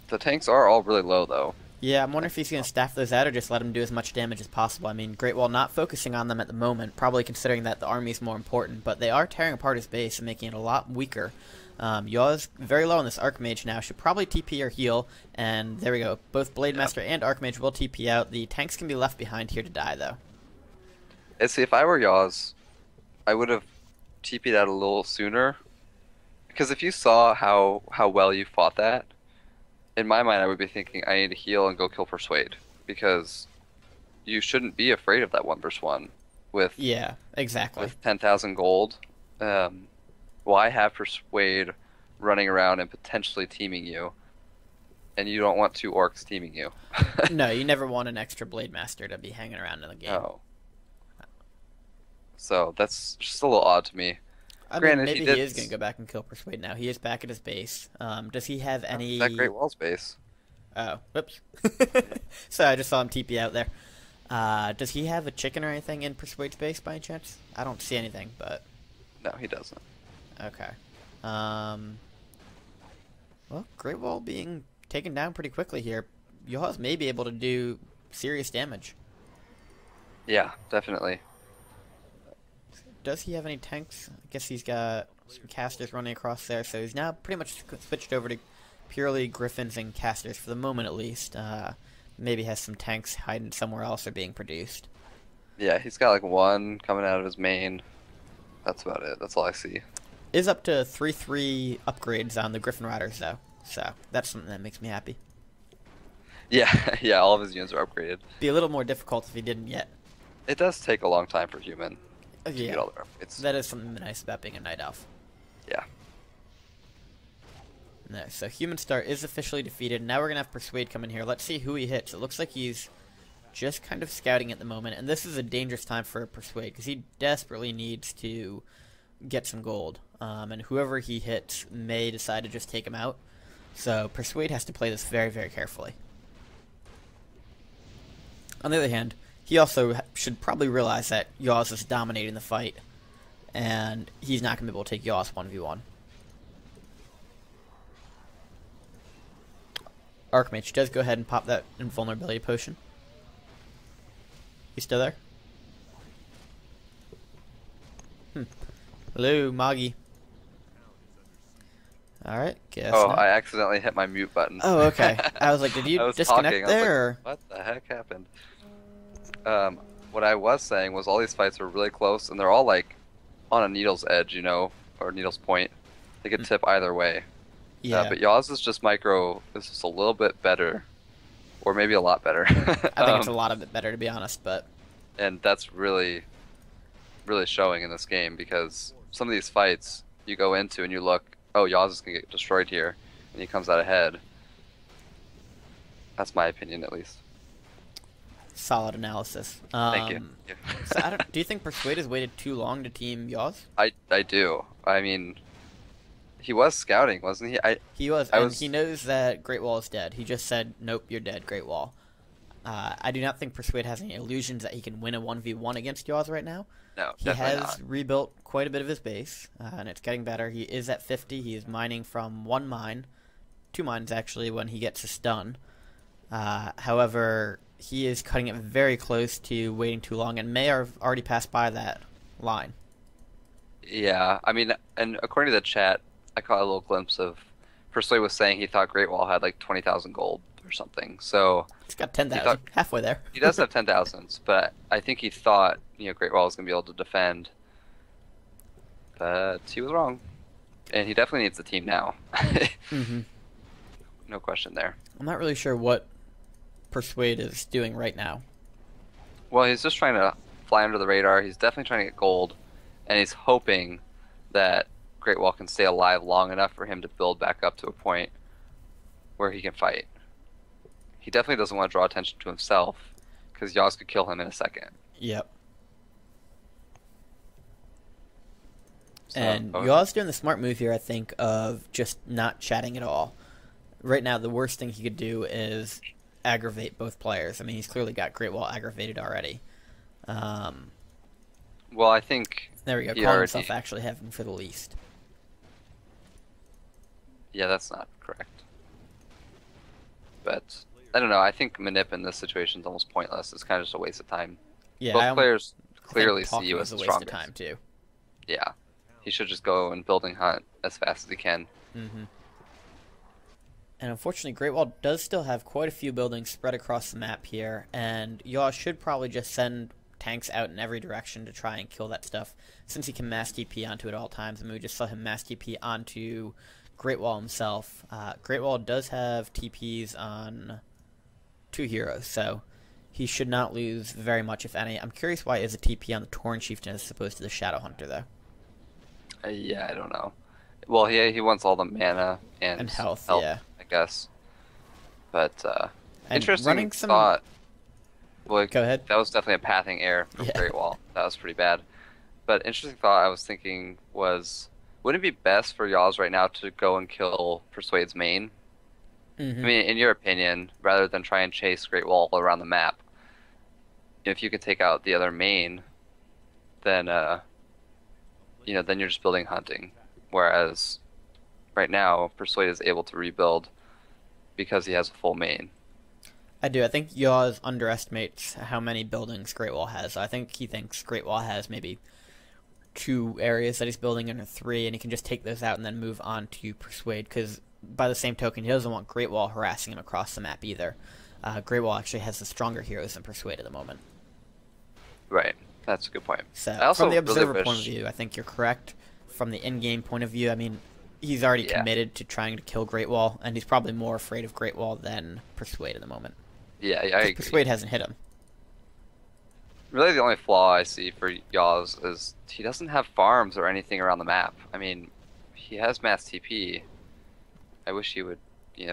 Speaker 2: the tanks are all really low, though.
Speaker 1: Yeah, I'm wondering if he's going to staff those out or just let him do as much damage as possible. I mean, Greatwall not focusing on them at the moment, probably considering that the army is more important, but they are tearing apart his base and making it a lot weaker. Yaws very low on this Archmage now, should probably TP or heal, and there we go. Both Blademaster and Archmage will TP out. The tanks can be left behind here to die, though.
Speaker 2: And see, if I were Yaws, I would have TP'd out a little sooner. Because if you saw how well you fought that, in my mind I would be thinking I need to heal and go kill Persuade. Because you shouldn't be afraid of that 1v1 with,
Speaker 1: Yeah, exactly.
Speaker 2: with 10,000 gold. Why have Persuade running around and potentially teaming you? And you don't want 2 orcs teaming you.
Speaker 1: No, you never want an extra Blademaster to be hanging around in the game.
Speaker 2: No. So that's just a little odd to me.
Speaker 1: I
Speaker 2: Granted,
Speaker 1: mean, maybe
Speaker 2: he
Speaker 1: he is
Speaker 2: did-
Speaker 1: going to go back and kill Persuade now. He is back at his base. Does he have any...
Speaker 2: That Great Wall's base.
Speaker 1: Oh, whoops. So I just saw him TP out there. Does he have a chicken or anything in Persuade's base by any chance? I don't see anything, but...
Speaker 2: No, he doesn't.
Speaker 1: Okay. Well, Greatwall being taken down pretty quickly here. Yaws may be able to do serious damage.
Speaker 2: Yeah, definitely.
Speaker 1: Does he have any tanks? I guess he's got some casters running across there, so he's now pretty much switched over to purely griffins and casters for the moment at least. Maybe has some tanks hiding somewhere else or being produced.
Speaker 2: Yeah, he's got like one coming out of his main. That's about it. That's all I see.
Speaker 1: Is up to 3/3 upgrades on the Griffin Riders though, so that's something that makes me happy.
Speaker 2: Yeah, yeah, all of his units are upgraded.
Speaker 1: Be a little more difficult if he didn't yet.
Speaker 2: It does take a long time for human to
Speaker 1: Yeah,
Speaker 2: get all their upgrades.
Speaker 1: that is something nice about being a night elf.
Speaker 2: Yeah.
Speaker 1: No, so Humans7ar is officially defeated. Now we're going to have Persuade come in here. Let's see who he hits. It looks like he's just kind of scouting at the moment. And this is a dangerous time for Persuade because he desperately needs to get some gold. And whoever he hits may decide to just take him out. So Persuade has to play this very, very carefully. On the other hand, he also should probably realize that Yaws is dominating the fight. And he's not going to be able to take Yaws 1v1. Archmage does go ahead and pop that invulnerability potion. He's still there? Hello, Moggy. Alright, guess
Speaker 2: Oh,
Speaker 1: not.
Speaker 2: I accidentally hit my mute button.
Speaker 1: Oh, okay. I was like, did you disconnect there?
Speaker 2: Like, what the heck happened? What I was saying was all these fights are really close, and they're all like on a needle's edge, you know, or needle's point. They could tip either way.
Speaker 1: Yeah.
Speaker 2: But Yaws is just just a little bit better, or maybe a lot better.
Speaker 1: I think it's a lot of it better, to be honest, but...
Speaker 2: And that's really, really showing in this game, because some of these fights you go into and you look, oh, Yaws is going to get destroyed here, and he comes out ahead. That's my opinion, at least.
Speaker 1: Solid analysis.
Speaker 2: Thank you.
Speaker 1: So do you think Persuade has waited too long to team Yaws?
Speaker 2: I do. I mean... He was scouting, wasn't he?
Speaker 1: He was, and he knows that Greatwall is dead. He just said, nope, you're dead, Greatwall. I do not think Persuade has any illusions that he can win a 1v1 against Yaws right now.
Speaker 2: No,
Speaker 1: he
Speaker 2: definitely
Speaker 1: has
Speaker 2: not.
Speaker 1: rebuilt quite a bit of his base, and it's getting better. He is at 50. He is mining from 1 mine, 2 mines actually, when he gets a stun. However, he is cutting it very close to waiting too long, and may have already passed by that line.
Speaker 2: Yeah, I mean, and according to the chat, I caught a little glimpse of Persuade was saying he thought Greatwall had like 20,000 gold or something. So
Speaker 1: he's got 10,000, halfway there.
Speaker 2: He does have 10,000, but I think he thought Greatwall was gonna be able to defend, but he was wrong, and he definitely needs the team now. No question there.
Speaker 1: I'm not really sure what Persuade is doing right now.
Speaker 2: Well, he's just trying to fly under the radar. He's definitely trying to get gold, and he's hoping that Greatwall can stay alive long enough for him to build back up to a point where he can fight. He definitely doesn't want to draw attention to himself, because Yaws could kill him in a second.
Speaker 1: Yep.
Speaker 2: So,
Speaker 1: and Yaws doing the smart move here, I think, of just not chatting at all. Right now, the worst thing he could do is aggravate both players. I mean, he's clearly got Greatwall aggravated already.
Speaker 2: Well, I think...
Speaker 1: There we go, calling himself actually heaven for the least.
Speaker 2: Yeah, that's not correct. But, I don't know, I think Manip in this situation is almost pointless. It's kind of just a waste of time.
Speaker 1: Yeah,
Speaker 2: both players clearly see you as the strongest.
Speaker 1: A waste of time, too.
Speaker 2: Yeah. He should just go and building hunt as fast as he can.
Speaker 1: And unfortunately, Greatwall does still have quite a few buildings spread across the map here, and Yaws should probably just send tanks out in every direction to try and kill that stuff, since he can mass TP onto it all times. I mean, we just saw him mass TP onto Greatwall himself. Greatwall does have TPs on 2 heroes, so he should not lose very much, if any. I'm curious why is a TP on the Tauren Chieftain as opposed to the Shadow Hunter, though.
Speaker 2: Yeah, I don't know. Well, he wants all the mana and
Speaker 1: health, yeah.
Speaker 2: I guess. But,
Speaker 1: and
Speaker 2: interesting thought. Well,
Speaker 1: go ahead.
Speaker 2: That was definitely a pathing error from Greatwall. That was pretty bad. But interesting thought I was thinking was, wouldn't it be best for Yaws right now to go and kill Persuade's main? I mean, in your opinion, rather than try and chase Greatwall all around the map, if you can take out the other main, then then you're just building hunting. Whereas right now, Persuade is able to rebuild because he has a full main.
Speaker 1: I do. I think Yaws underestimates how many buildings Greatwall has. I think he thinks Greatwall has maybe 2 areas that he's building in, or 3, and he can just take those out and then move on to Persuade, because by the same token, he doesn't want Greatwall harassing him across the map either. Greatwall actually has the stronger heroes than Persuade at the moment.
Speaker 2: Right. That's a good point.
Speaker 1: So, from the observer point of view, I think you're correct. From the in-game point of view, I mean, he's already committed to trying to kill Greatwall, and he's probably more afraid of Greatwall than Persuade at the moment.
Speaker 2: Yeah, I agree.
Speaker 1: Persuade hasn't hit him.
Speaker 2: Really, the only flaw I see for Yaws is he doesn't have farms or anything around the map. I mean, he has mass TP. I wish he would,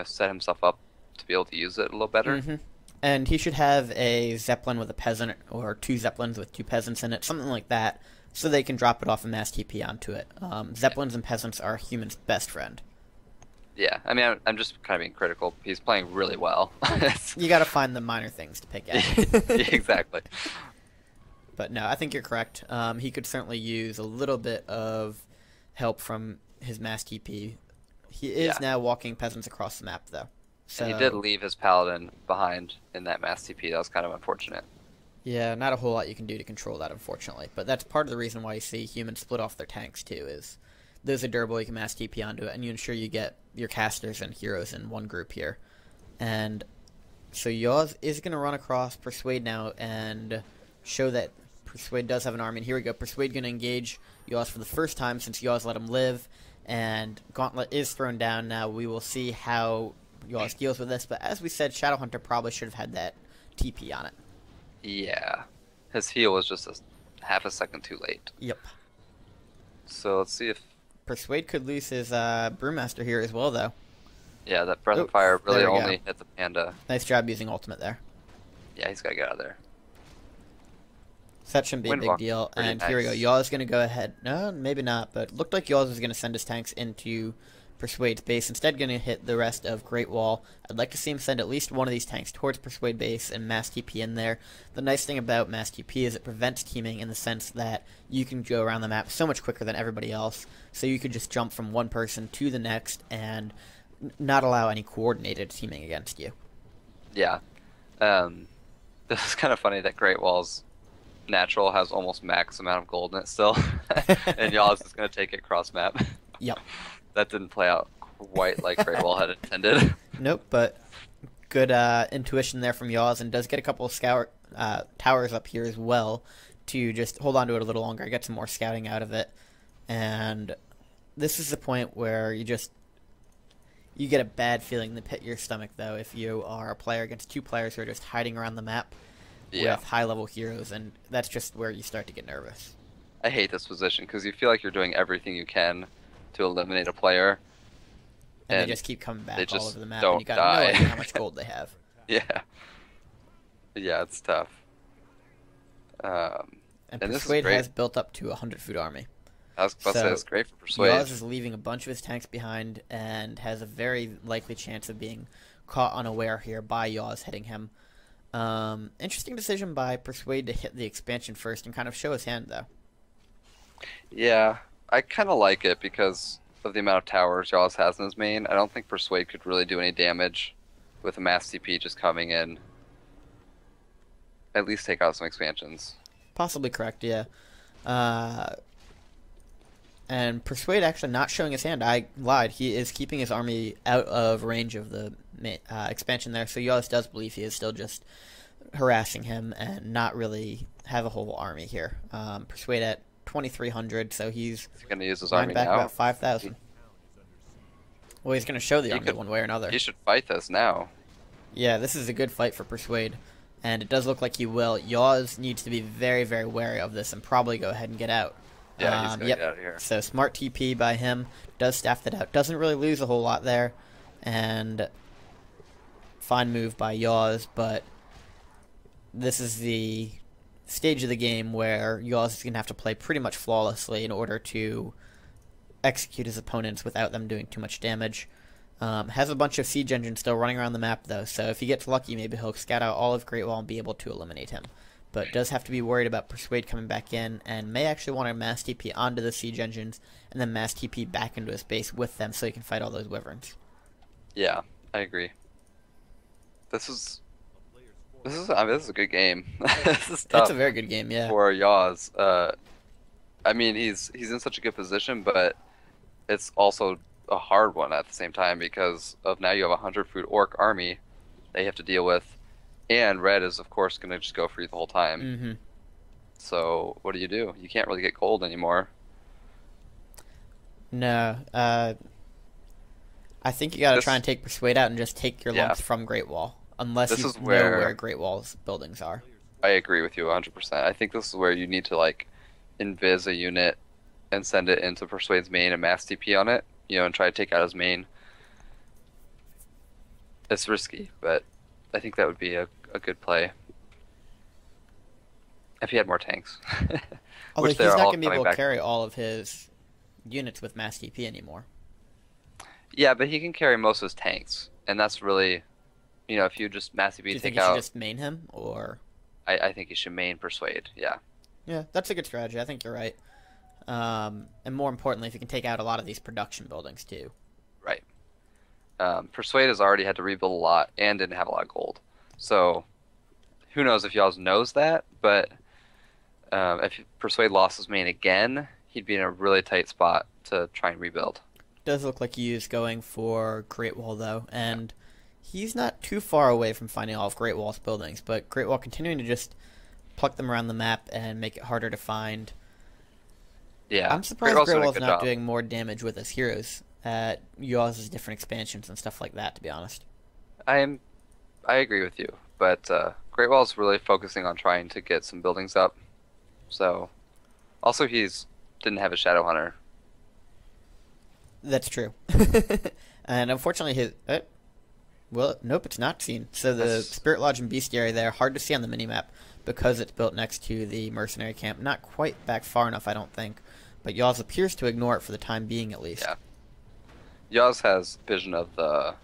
Speaker 2: set himself up to be able to use it a little better.
Speaker 1: And he should have a Zeppelin with a peasant, or 2 Zeppelins with 2 peasants in it, something like that, so they can drop it off and mass TP onto it. Zeppelins and peasants are humans' best friend.
Speaker 2: Yeah, I mean, I'm just kind of being critical. He's playing really well.
Speaker 1: You gotta find the minor things to pick at.
Speaker 2: Exactly.
Speaker 1: But no, I think you're correct. He could certainly use a little bit of help from his mass TP. He is now walking peasants across the map, though. So,
Speaker 2: and he did leave his paladin behind in that mass TP. That was kind of unfortunate.
Speaker 1: Yeah, not a whole lot you can do to control that, unfortunately. But that's part of the reason why you see humans split off their tanks, too, is those are durable, you can mass TP onto it, and you ensure you get your casters and heroes in one group here. And so Yaws is going to run across Persuade now and show that Persuade does have an army. And here we go, Persuade going to engage Yaws for the first time since Yaws let him live, and Gauntlet is thrown down. Now we will see how Yaws deals with this, but as we said, Shadowhunter probably should have had that TP on it.
Speaker 2: Yeah, his heal was just half a second too late.
Speaker 1: Yep.
Speaker 2: So let's see if
Speaker 1: Persuade could lose his Brewmaster here as well, though.
Speaker 2: Yeah, that Breath of Fire really only hit the Panda.
Speaker 1: Nice job using ultimate there.
Speaker 2: Yeah, he's got to get out of there.
Speaker 1: So that shouldn't be a big deal. And here we go. Yaws is going to go ahead. No, maybe not, but looked like Yaws was going to send his tanks into Persuade's base. Instead, going to hit the rest of Greatwall. I'd like to see him send at least one of these tanks towards Persuade base and mass TP in there. The nice thing about mass TP is it prevents teaming in the sense that you can go around the map so much quicker than everybody else. So you could just jump from one person to the next and not allow any coordinated teaming against you.
Speaker 2: Yeah. This is kind of funny that Greatwall's natural has almost max amount of gold in it still. And Yaws is going to take it cross map.
Speaker 1: Yep.
Speaker 2: That didn't play out quite like Greatwall had intended.
Speaker 1: Nope, but good intuition there from Yaws, and does get a couple of towers up here as well to just hold on to it a little longer, get some more scouting out of it. And this is the point where you get a bad feeling in the pit of your stomach, though, if you are a player against 2 players who are just hiding around the map with high-level heroes, and that's just where you start to get nervous.
Speaker 2: I hate this position, because you feel like you're doing everything you can to eliminate a player.
Speaker 1: And they just keep coming back all over the map,
Speaker 2: and
Speaker 1: you got no idea how much gold they have.
Speaker 2: Yeah. Yeah, it's tough.
Speaker 1: And Persuade has built up to a 100-foot army.
Speaker 2: I was about to say, that's great for Persuade.
Speaker 1: Yaws is leaving a bunch of his tanks behind and has a very likely chance of being caught unaware here by Yaws hitting him. Interesting decision by Persuade to hit the expansion first and kind of show his hand, though.
Speaker 2: Yeah, I kind of like it because of the amount of towers Yaws has in his main. I don't think Persuade could really do any damage with a mass TP just coming in. At least take out some expansions.
Speaker 1: Possibly correct, yeah. And Persuade actually not showing his hand. I lied. He is keeping his army out of range of the expansion there, so Yaws does believe he is still just harassing him and not really have a whole army here. Persuade at 2,300, so he's
Speaker 2: going to use his army
Speaker 1: back
Speaker 2: now.
Speaker 1: About 5,000. Well, he's going to show the army one way or another.
Speaker 2: He should fight this now.
Speaker 1: Yeah, this is a good fight for Persuade, and it does look like he will. Yaws needs to be very, very wary of this and probably go ahead and get out.
Speaker 2: Yeah, he's going to get out of here.
Speaker 1: So smart TP by him. Does staff that out. Doesn't really lose a whole lot there. And fine move by Yaws, but this is the stage of the game where Yaws is going to have to play pretty much flawlessly in order to execute his opponents without them doing too much damage. Has a bunch of siege engines still running around the map, though, so if he gets lucky, maybe he'll scout out all of Greatwall and be able to eliminate him. But does have to be worried about Persuade coming back in, and may actually want to mass TP onto the siege engines, and then mass TP back into his base with them so he can fight all those wyverns.
Speaker 2: Yeah, I agree. This is I mean, this is a good game. This is tough.
Speaker 1: It's a very good game, yeah.
Speaker 2: For Yaws. I mean, he's in such a good position, but it's also a hard one at the same time because of now you have a 100-food orc army that you have to deal with, and red is of course going to just go free the whole time.
Speaker 1: Mm-hmm.
Speaker 2: So what do? You can't really get gold anymore.
Speaker 1: No, I think you got to try and take Persuade out and just take your lumps from Greatwall, unless you know where Greatwall's buildings are.
Speaker 2: I agree with you 100%. I think this is where you need to like invis a unit and send it into Persuade's main and mass TP on it, you know, and try to take out his main. It's risky, but I think that would be a good play if he had more tanks.
Speaker 1: Although he's not going to be able to carry all of his units with mass TP anymore.
Speaker 2: Yeah, but he can carry most of his tanks, and that's really, you know, if you just mass TP take out.
Speaker 1: Do you think you should just main him, or?
Speaker 2: I think you should main Persuade. Yeah. Yeah,
Speaker 1: that's a good strategy. I think you're right. And more importantly, if you can take out a lot of these production buildings too.
Speaker 2: Right. Persuade has already had to rebuild a lot and didn't have a lot of gold. So who knows if Yaws knows that, but if Persuade lost his main again, he'd be in a really tight spot to try and rebuild.
Speaker 1: Does look like he is going for Greatwall though, and he's not too far away from finding all of Greatwall's buildings, but Greatwall continuing to just pluck them around the map and make it harder to find.
Speaker 2: Yeah,
Speaker 1: I'm surprised Greatwall's not doing more damage with his heroes at Yaws' different expansions and stuff like that, to be honest.
Speaker 2: I agree with you, but Greatwall's really focusing on trying to get some buildings up. So, also didn't have a Shadow Hunter.
Speaker 1: That's true. And unfortunately well, nope, it's not seen. So the Spirit Lodge and Bestiary there, hard to see on the minimap because it's built next to the mercenary camp. Not quite back far enough, I don't think. But Yaws appears to ignore it for the time being, at least.
Speaker 2: Yeah. Yaws has vision of the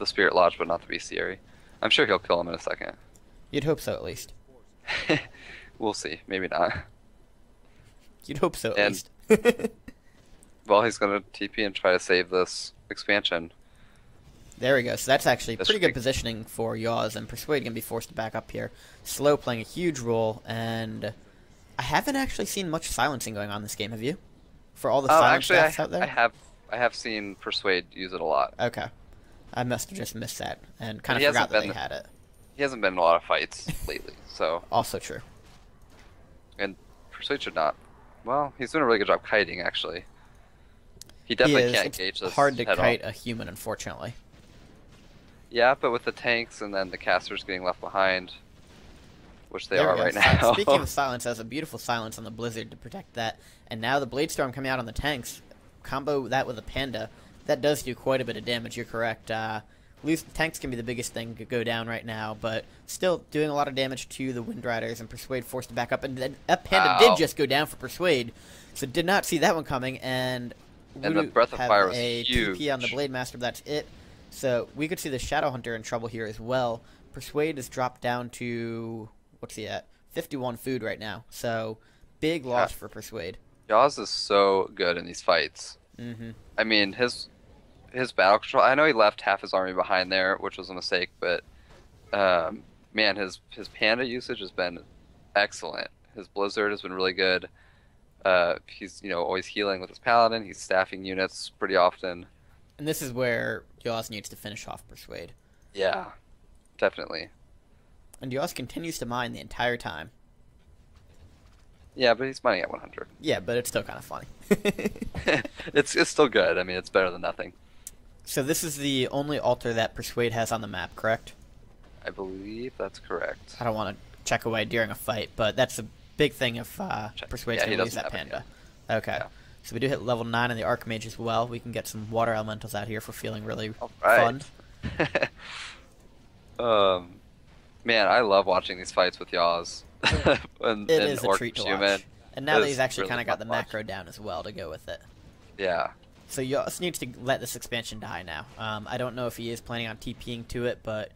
Speaker 2: Spirit Lodge, but not the Bestiary. I'm sure he'll kill him in a second.
Speaker 1: You'd hope so, at least.
Speaker 2: We'll see. Maybe not.
Speaker 1: You'd hope so, at least.
Speaker 2: Well, he's going to TP and try to save this expansion.
Speaker 1: There we go. So that's actually pretty good positioning for Yaws, and Persuade going to be forced to back up here. Slow playing a huge role, and I haven't actually seen much silencing going on in this game, have you? For all the silence deaths out there?
Speaker 2: I have seen Persuade use it a lot.
Speaker 1: Okay. I must have just missed that, and kind of forgot that they had it.
Speaker 2: He hasn't been in a lot of fights lately, so...
Speaker 1: Also true.
Speaker 2: And Persuade should not... Well, he's doing a really good job kiting, actually. He definitely can't engage this.
Speaker 1: It's hard to kite a human, unfortunately.
Speaker 2: Yeah, but with the tanks and then the casters getting left behind, which they are right now.
Speaker 1: Speaking of silence, that was a beautiful silence on the Blizzard to protect that. And now the Bladestorm coming out on the tanks. Combo that with a Panda. That does do quite a bit of damage, you're correct. The tanks can be the biggest thing to go down right now, but still doing a lot of damage to the Wind Riders, and Persuade forced to back up. And then a Panda did just go down for Persuade, so did not see that one coming, and
Speaker 2: the Breath of Fire was huge.
Speaker 1: TP on the Blade Master, that's it. So we could see the Shadow Hunter in trouble here as well. Persuade has dropped down to, what's he at? 51 food right now. So big loss for Persuade.
Speaker 2: Yaws is so good in these fights.
Speaker 1: Mm-hmm.
Speaker 2: I mean, his battle control, I know he left half his army behind there, which was a mistake, but man, his Panda usage has been excellent. His Blizzard has been really good. He's always healing with his Paladin. He's staffing units pretty often.
Speaker 1: And this is where Yaws needs to finish off Persuade.
Speaker 2: Yeah, definitely.
Speaker 1: And Yaws continues to mine the entire time.
Speaker 2: Yeah, but he's mining at 100.
Speaker 1: Yeah, but it's still kind of funny.
Speaker 2: It's still good. I mean, it's better than nothing.
Speaker 1: So this is the only altar that Persuade has on the map, correct?
Speaker 2: I believe that's correct.
Speaker 1: I don't want to check away during a fight, but that's a big thing if Persuade's going to lose that Panda. Okay. Yeah. So we do hit level 9 in the Archmage as well. We can get some water elementals out here for feeling really fun.
Speaker 2: Man, I love watching these fights with Yaws.
Speaker 1: It is a treat to watch. And now that he's actually kind of got the macro down as well to go with it.
Speaker 2: Yeah.
Speaker 1: So Yaws needs to let this expansion die now. I don't know if he is planning on TPing to it, but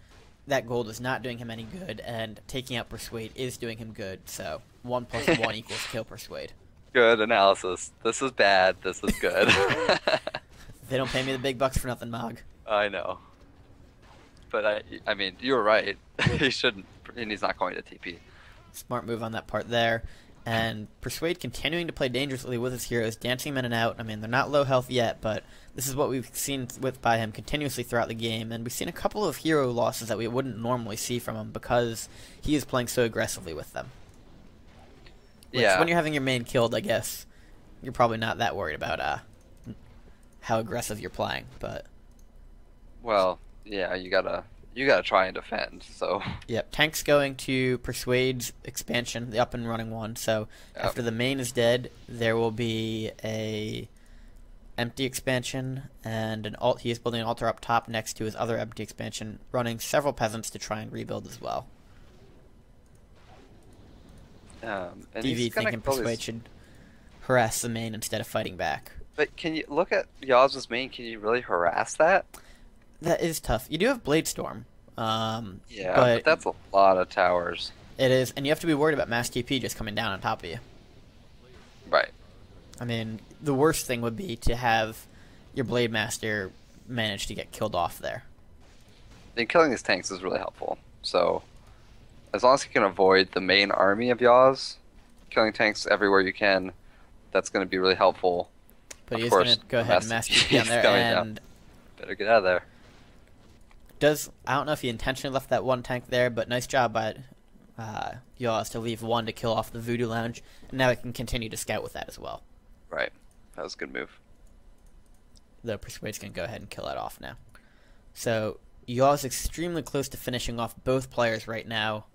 Speaker 1: that gold is not doing him any good, and taking out Persuade is doing him good, so 1 + 1 equals kill Persuade.
Speaker 2: Good analysis. This is bad. This is good.
Speaker 1: They don't pay me the big bucks for nothing, Mog.
Speaker 2: I know. But I mean, you're right. He shouldn't, and he's not going to TP.
Speaker 1: Smart move on that part there. And Persuade continuing to play dangerously with his heroes, dancing them in and out. I mean, they're not low health yet, but this is what we've seen by him continuously throughout the game. And we've seen a couple of hero losses that we wouldn't normally see from him because he is playing so aggressively with them. Which, when you're having your main killed, I guess, you're probably not that worried about how aggressive you're playing. But
Speaker 2: well, yeah, you gotta try and defend. So
Speaker 1: yep, tank's going to Persuade's expansion, the up and running one. So after the main is dead, there will be a empty expansion and an alt. He is building an altar up top next to his other empty expansion, running several peasants to try and rebuild as well.
Speaker 2: And
Speaker 1: DV thinking Persuade should harass the main instead of fighting back.
Speaker 2: But can you look at Yaws' main? Can you really harass that?
Speaker 1: That is tough. You do have Blade Storm.
Speaker 2: Yeah, but that's a lot of towers.
Speaker 1: It is, and you have to be worried about mass TP just coming down on top of you.
Speaker 2: Right.
Speaker 1: I mean, the worst thing would be to have your Blade Master manage to get killed off there.
Speaker 2: And killing these tanks is really helpful. So, as long as you can avoid the main army of Yaws, killing tanks everywhere you can, that's going to be really helpful.
Speaker 1: But he's going to go ahead and mass TP on there, and
Speaker 2: better get out of there.
Speaker 1: I don't know if he intentionally left that one tank there, but nice job by Yaws to leave one to kill off the Voodoo Lounge, and now he can continue to scout with that as well.
Speaker 2: Right. That was a good move.
Speaker 1: The Persuade's going to go ahead and kill that off now. So, Yaws extremely close to finishing off both players right now.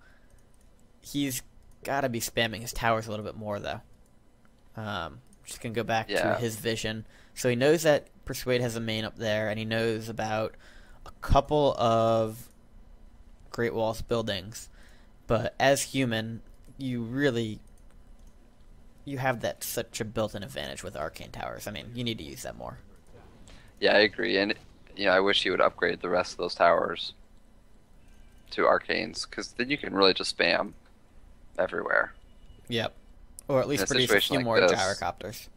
Speaker 1: He's got to be spamming his towers a little bit more, though. Just going to go back to his vision. So he knows that Persuade has a main up there, and he knows about a couple of Greatwall's buildings. But as human, you have that such a built-in advantage with arcane towers. I mean, you need to use that more.
Speaker 2: Yeah, I agree. And I wish he would upgrade the rest of those towers to arcanes, because then you can really just spam everywhere.
Speaker 1: Yep. Or at least produce a few more gyrocopters.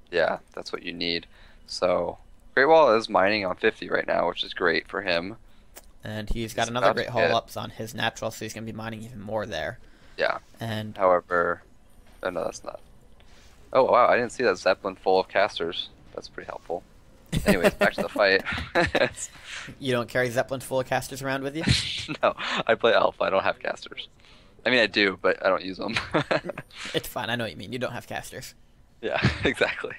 Speaker 2: Yeah, that's what you need. So, Greatwall is mining on 50 right now, which is great for him.
Speaker 1: And he's got another great haul ups on his natural, so he's going to be mining even more there.
Speaker 2: Yeah.
Speaker 1: And
Speaker 2: however, oh no, that's not. Oh wow, I didn't see that Zeppelin full of casters. That's pretty helpful. Anyways, back to the fight.
Speaker 1: You don't carry Zeppelins full of casters around with you?
Speaker 2: No, I play Elf. I don't have casters. I mean, I do, but I don't use them.
Speaker 1: It's fine. I know what you mean. You don't have casters.
Speaker 2: Yeah, exactly.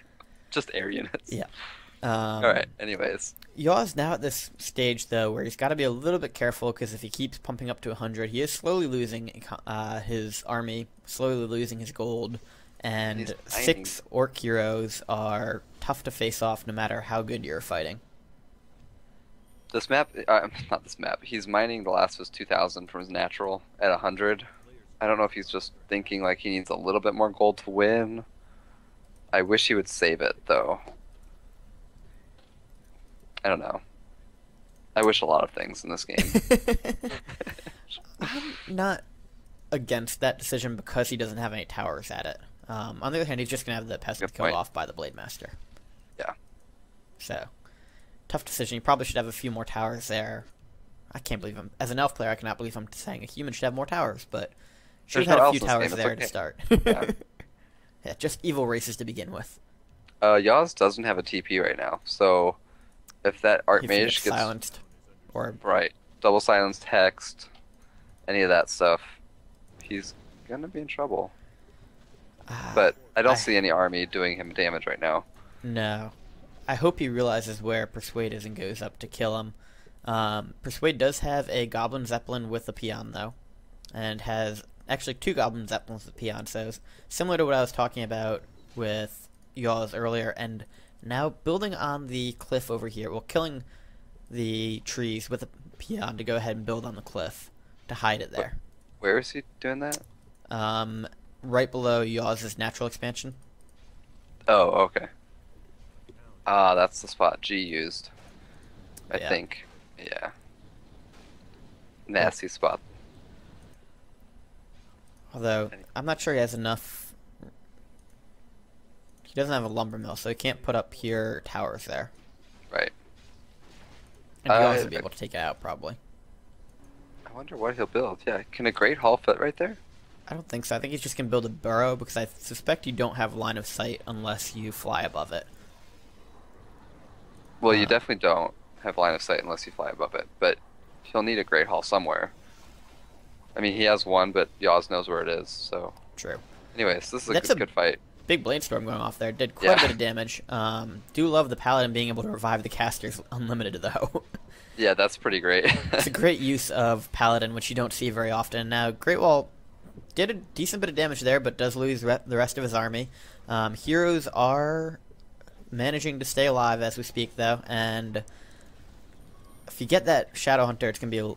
Speaker 2: Just air units.
Speaker 1: Yeah.
Speaker 2: Alright, anyways.
Speaker 1: Yaws now at this stage, though, where he's got to be a little bit careful, because if he keeps pumping up to 100, he is slowly losing his army, slowly losing his gold, and 6 orc heroes are tough to face off no matter how good you're fighting.
Speaker 2: This map, not this map, he's mining the last of his 2,000 from his natural at 100. I don't know if he's just thinking like he needs a little bit more gold to win. I wish he would save it, though. I don't know. I wish a lot of things in this game.
Speaker 1: I'm not against that decision because he doesn't have any towers at it. On the other hand, he's just going to have the peasants killed off by the Blade Master.
Speaker 2: Yeah.
Speaker 1: So, tough decision. He probably should have a few more towers there. I can't believe him. As an elf player, I cannot believe I'm saying a human should have more towers, but should have had a few towers there to start.
Speaker 2: Yeah.
Speaker 1: Yeah, just evil races to begin with.
Speaker 2: Yaws doesn't have a TP right now, so if that Mage gets
Speaker 1: silenced, or
Speaker 2: double silenced, hexed, any of that stuff, he's gonna be in trouble. But I don't see any army doing him damage right now.
Speaker 1: No. I hope he realizes where Persuade is and goes up to kill him. Persuade does have a Goblin Zeppelin with a Peon, though, and has actually 2 Goblin Zeppelins with Peon, so similar to what I was talking about with Yaws earlier, and now building on the cliff over here, well, killing the trees with a Peon to go ahead and build on the cliff to hide it there.
Speaker 2: Where is he doing that?
Speaker 1: Right below Yaws' natural expansion.
Speaker 2: Oh, okay. Ah, that's the spot G used, I
Speaker 1: Yeah.
Speaker 2: think. Yeah.
Speaker 1: Oh,
Speaker 2: Nasty spot.
Speaker 1: although I'm not sure he has enough. He doesn't have a lumber mill, so he can't put up pure towers there.
Speaker 2: Right.
Speaker 1: And he'll also
Speaker 2: I
Speaker 1: be able to take it out probably.
Speaker 2: I wonder what he'll build. Yeah, can a Great Hall fit right there?
Speaker 1: I don't think so. I think he's just gonna build a burrow because I suspect you don't have line of sight unless you fly above it.
Speaker 2: Well, you
Speaker 1: Uh,
Speaker 2: definitely don't have line of sight unless you fly above it, but he'll need a Great Hall somewhere. I mean, he has one, but Yaws knows where it is, so.
Speaker 1: True.
Speaker 2: Anyways, this is a
Speaker 1: That's
Speaker 2: good fight.
Speaker 1: Big blade storm going off there. Did quite a
Speaker 2: Yeah.
Speaker 1: bit of damage. Do love the paladin being able to revive the casters unlimited though.
Speaker 2: Yeah, that's pretty great.
Speaker 1: It's a great use of paladin, which you don't see very often. Now, Greatwall did a decent bit of damage there, but does lose the rest of his army. Heroes are managing to stay alive as we speak, though, and if you get that Shadow Hunter, it's going to be a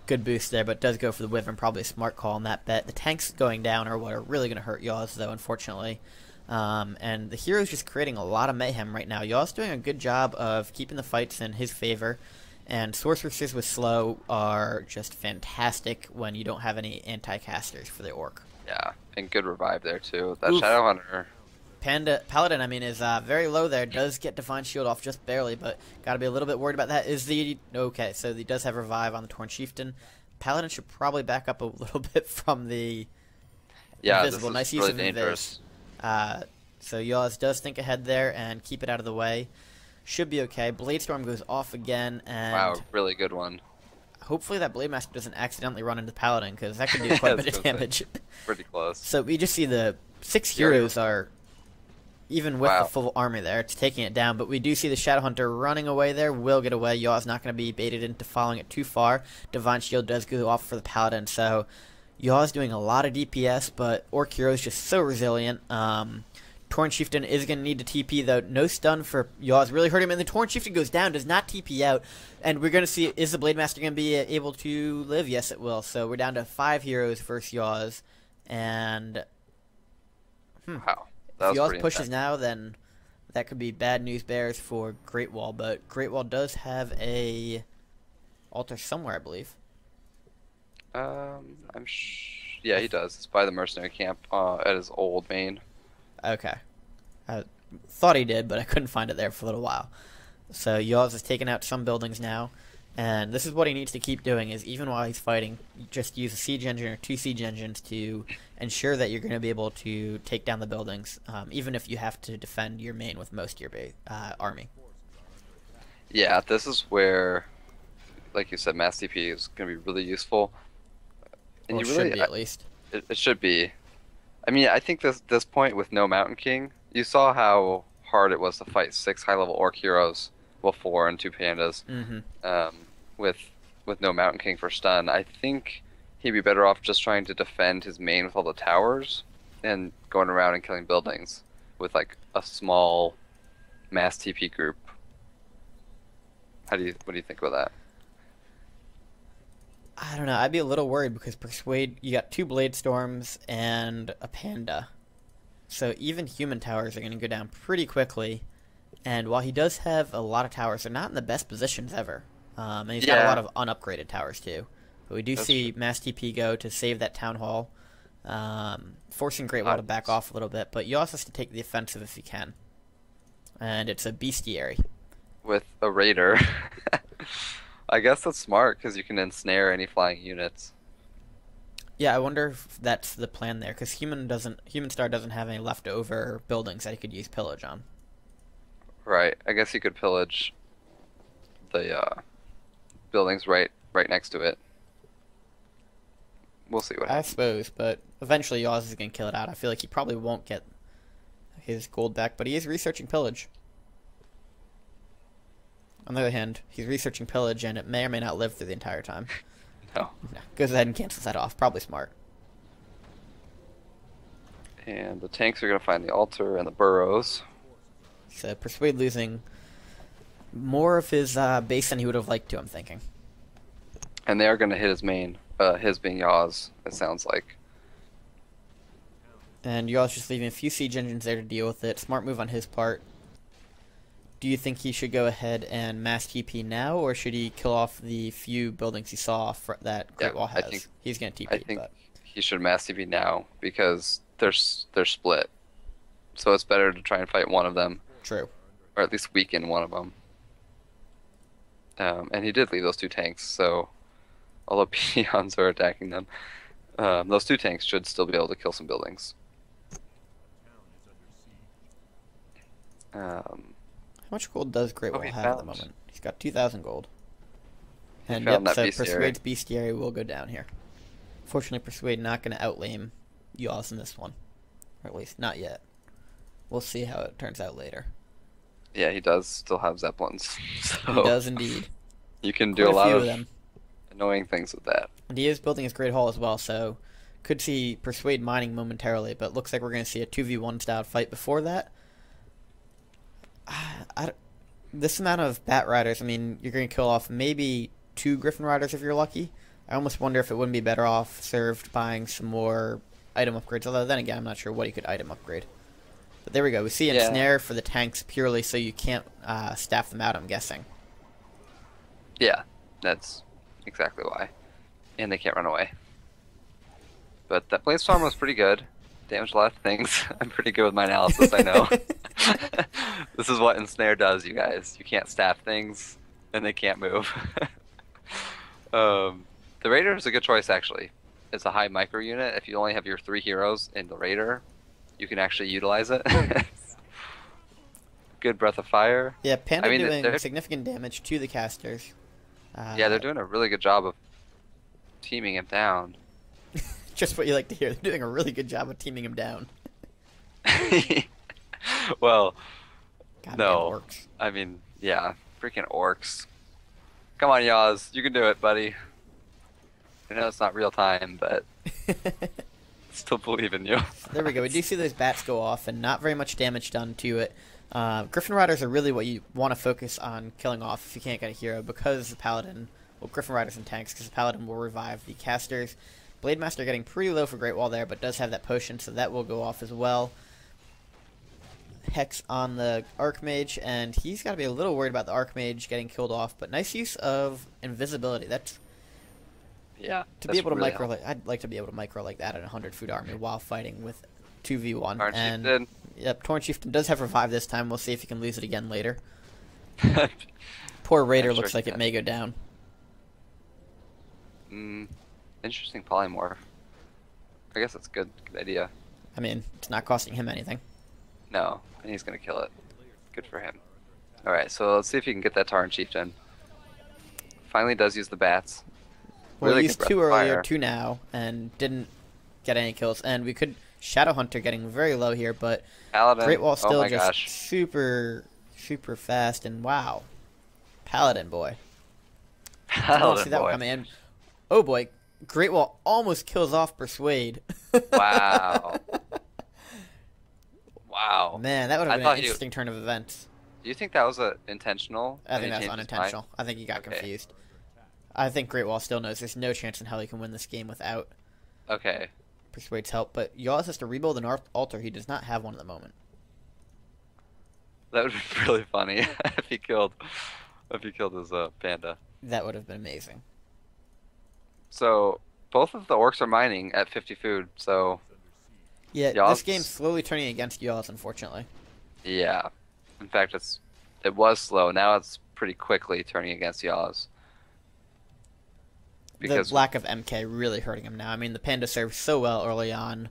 Speaker 1: good boost there, but it does go for the Wyvern, probably a smart call on that bet. The tanks going down are what are really going to hurt Yaws, though, unfortunately. And the hero's just creating a lot of mayhem right now. Yaws doing a good job of keeping the fights in his favor, and Sorceresses with slow are just fantastic when you don't have any anti-casters for the Orc.
Speaker 2: Yeah, and good revive there too. That
Speaker 1: Oof.
Speaker 2: Shadow Hunter.
Speaker 1: Paladin, I mean, is very low there. Does get Divine Shield off just barely, but got to be a little bit worried about that. Okay, so he does have Revive on the Torn Chieftain. Paladin should probably back up a little bit from the
Speaker 2: Yeah,
Speaker 1: Invisible.
Speaker 2: this is
Speaker 1: Nice use
Speaker 2: really
Speaker 1: of
Speaker 2: dangerous.
Speaker 1: Invis. So Yaws does think ahead there and keep it out of the way. Should be okay. Blade Storm goes off again, and
Speaker 2: Wow, really good one.
Speaker 1: hopefully that Blade Master doesn't accidentally run into Paladin, because that could do quite a bit of damage.
Speaker 2: Pretty close.
Speaker 1: So we just see the 6 heroes are, even with the full army there, it's taking it down. But we do see the Shadow Hunter running away there, will get away. Yaw's not going to be baited into following it too far. Divine Shield does go off for the Paladin, so Yaw's doing a lot of DPS, but Orc Hero is just so resilient. Torn Chieftain is going to need to TP, though. No stun for Yaws. Really hurt him, and the Torn Chieftain goes down, does not TP out. And we're going to see, is the Blade Master going to be able to live? Yes, it will. So we're down to 5 heroes versus Yaws. And
Speaker 2: Wow.
Speaker 1: if Yaws pushes now, then that could be bad news bears for Greatwall. But Greatwall does have a altar somewhere, I believe.
Speaker 2: Yeah, he does. It's by the mercenary camp at his old main.
Speaker 1: Okay. I thought he did, but I couldn't find it there for a little while. So Yaws has taken out some buildings now, and this is what he needs to keep doing, is even while he's fighting, just use a siege engine or 2 siege engines to ensure that you're going to be able to take down the buildings, even if you have to defend your main with most of your army.
Speaker 2: Yeah, this is where, like you said, Mass TP is going to be really useful. And
Speaker 1: Well,
Speaker 2: you
Speaker 1: it
Speaker 2: really,
Speaker 1: should be, at least.
Speaker 2: It should be. I mean, I think this point with no Mountain King, you saw how hard it was to fight 6 high-level Orc heroes, well, 4 and 2 pandas, with no Mountain King for stun. I think he'd be better off just trying to defend his main with all the towers and going around and killing buildings with like a small mass TP group. What do you think about that?
Speaker 1: I don't know. I'd be a little worried because Persuade, you got 2 Blade Storms and a Panda. So even human towers are going to go down pretty quickly. And while he does have a lot of towers, they're not in the best positions ever. And he's got a lot of unupgraded towers too. But we do see Mass TP go to save that Town Hall, forcing Greatwall to back off a little bit. But you also have to take the offensive if you can. And it's a bestiary.
Speaker 2: With a Raider. I guess that's smart because you can ensnare any flying units.
Speaker 1: Yeah, I wonder if that's the plan there, because Humans7ar doesn't have any leftover buildings that he could use pillage on.
Speaker 2: Right. I guess you could pillage the buildings right next to it. We'll see what happens.
Speaker 1: I suppose, but eventually Yaws is going to kill it out. I feel like he probably won't get his gold back, but he is researching pillage. On the other hand, he's researching pillage, and it may or may not live through the entire time.
Speaker 2: No.
Speaker 1: Goes ahead and cancels that off. Probably smart.
Speaker 2: And the tanks are going to find the altar and the burrows.
Speaker 1: So Persuade losing more of his base than he would have liked to, I'm thinking.
Speaker 2: And they are going to hit his main, his being Yaws, it sounds like.
Speaker 1: And Yaws just leaving a few siege engines there to deal with it. Smart move on his part. do you think he should go ahead and mass TP now, or should he kill off the few buildings he saw that Greatwall has?
Speaker 2: I think
Speaker 1: he's going to TP.
Speaker 2: I think
Speaker 1: but
Speaker 2: he should mass TP now because they're split. So it's better to try and fight one of them.
Speaker 1: True.
Speaker 2: Or at least weaken one of them. And he did leave those 2 tanks, so although peons are attacking them, those 2 tanks should still be able to kill some buildings.
Speaker 1: How much gold does Greatwall have at the moment? He's got 2,000 gold. And yep, so Persuade's bestiary will go down here. Fortunately, Persuade not going to outlame Yaws in this one. Or at least not yet. We'll see how it turns out later.
Speaker 2: Yeah, he does still have Zeppelins. So
Speaker 1: he does indeed.
Speaker 2: You can do a lot of
Speaker 1: them.
Speaker 2: Annoying things with that.
Speaker 1: And he is building his Great Hall as well, so could see Persuade mining momentarily, but looks like we're going to see a 2v1 style fight before that. This amount of Bat Riders, I mean, you're going to kill off maybe 2 Griffin Riders if you're lucky. I almost wonder if it wouldn't be better off served buying some more item upgrades, although then again, I'm not sure what you could item upgrade. But there we go. We see Ensnare for the tanks purely so you can't staff them out, I'm guessing.
Speaker 2: Yeah, that's exactly why. And they can't run away. But that Bladestorm was pretty good. Damaged a lot of things. I'm pretty good with my analysis, I know. This is what Ensnare does, you guys. You can't staff things, and they can't move. The Raider is a good choice, actually. It's a high micro unit. If you only have your 3 heroes in the Raider, you can actually utilize it. Good Breath of Fire.
Speaker 1: Yeah, Panda doing significant damage to the casters.
Speaker 2: Yeah, they're doing a really good job of teaming him down.
Speaker 1: Just what you like to hear. They're doing a really good job of teaming him down.
Speaker 2: Well,
Speaker 1: God,
Speaker 2: no.
Speaker 1: Man, orcs.
Speaker 2: I mean, yeah, freaking orcs. Come on, Yaws. You can do it, buddy. I know it's not real time, but still believe in you.
Speaker 1: There we go. We do see those bats go off, and not very much damage done to it. Griffin Riders are really what you want to focus on killing off if you can't get a hero, because the Paladin, well, Griffin Riders and tanks, because the Paladin will revive the casters. Blade Master getting pretty low for Greatwall there, but does have that potion, so that will go off as well. Hex on the Archmage, and he's got to be a little worried about the Archmage getting killed off, but nice use of invisibility. That's to be able to really micro. I'd like to be able to micro like that at a 100-foot army while fighting with 2v1.
Speaker 2: Torn
Speaker 1: and
Speaker 2: Chieftain.
Speaker 1: Yep, Torn Chieftain does have revive this time. We'll see if he can lose it again later. Poor Raider looks like it may go down.
Speaker 2: Interesting polymorph. I guess that's good idea.
Speaker 1: I mean, it's not costing him anything.
Speaker 2: No, and he's gonna kill it. Good for him. Alright, so let's see if he can get that Tarn Chieftain. Finally does use the bats.
Speaker 1: Well, he used 2 earlier, 2 now, and didn't get any kills. And we could Shadow Hunter getting very low here, but
Speaker 2: Paladin.
Speaker 1: Greatwall still just super fast, and wow. Paladin boy.
Speaker 2: Paladin
Speaker 1: see that
Speaker 2: boy.
Speaker 1: one coming in. Oh boy, Greatwall almost kills off Persuade.
Speaker 2: Wow. Wow.
Speaker 1: Man, that would have been an interesting turn of events.
Speaker 2: Do you think that was intentional?
Speaker 1: I think that's unintentional. I think he got confused. I think Greatwall still knows there's no chance in hell he can win this game without Persuade's help, but Yaws has to rebuild an altar. He does not have one at the moment.
Speaker 2: That would be really funny if he killed his panda.
Speaker 1: That would have been amazing.
Speaker 2: So both of the orcs are mining at 50 food, so
Speaker 1: yeah, this game's slowly turning against Yaws, unfortunately.
Speaker 2: Yeah. In fact, it was slow. Now it's pretty quickly turning against Yaws.
Speaker 1: Because the lack of MK really hurting him now. I mean, the Panda served so well early on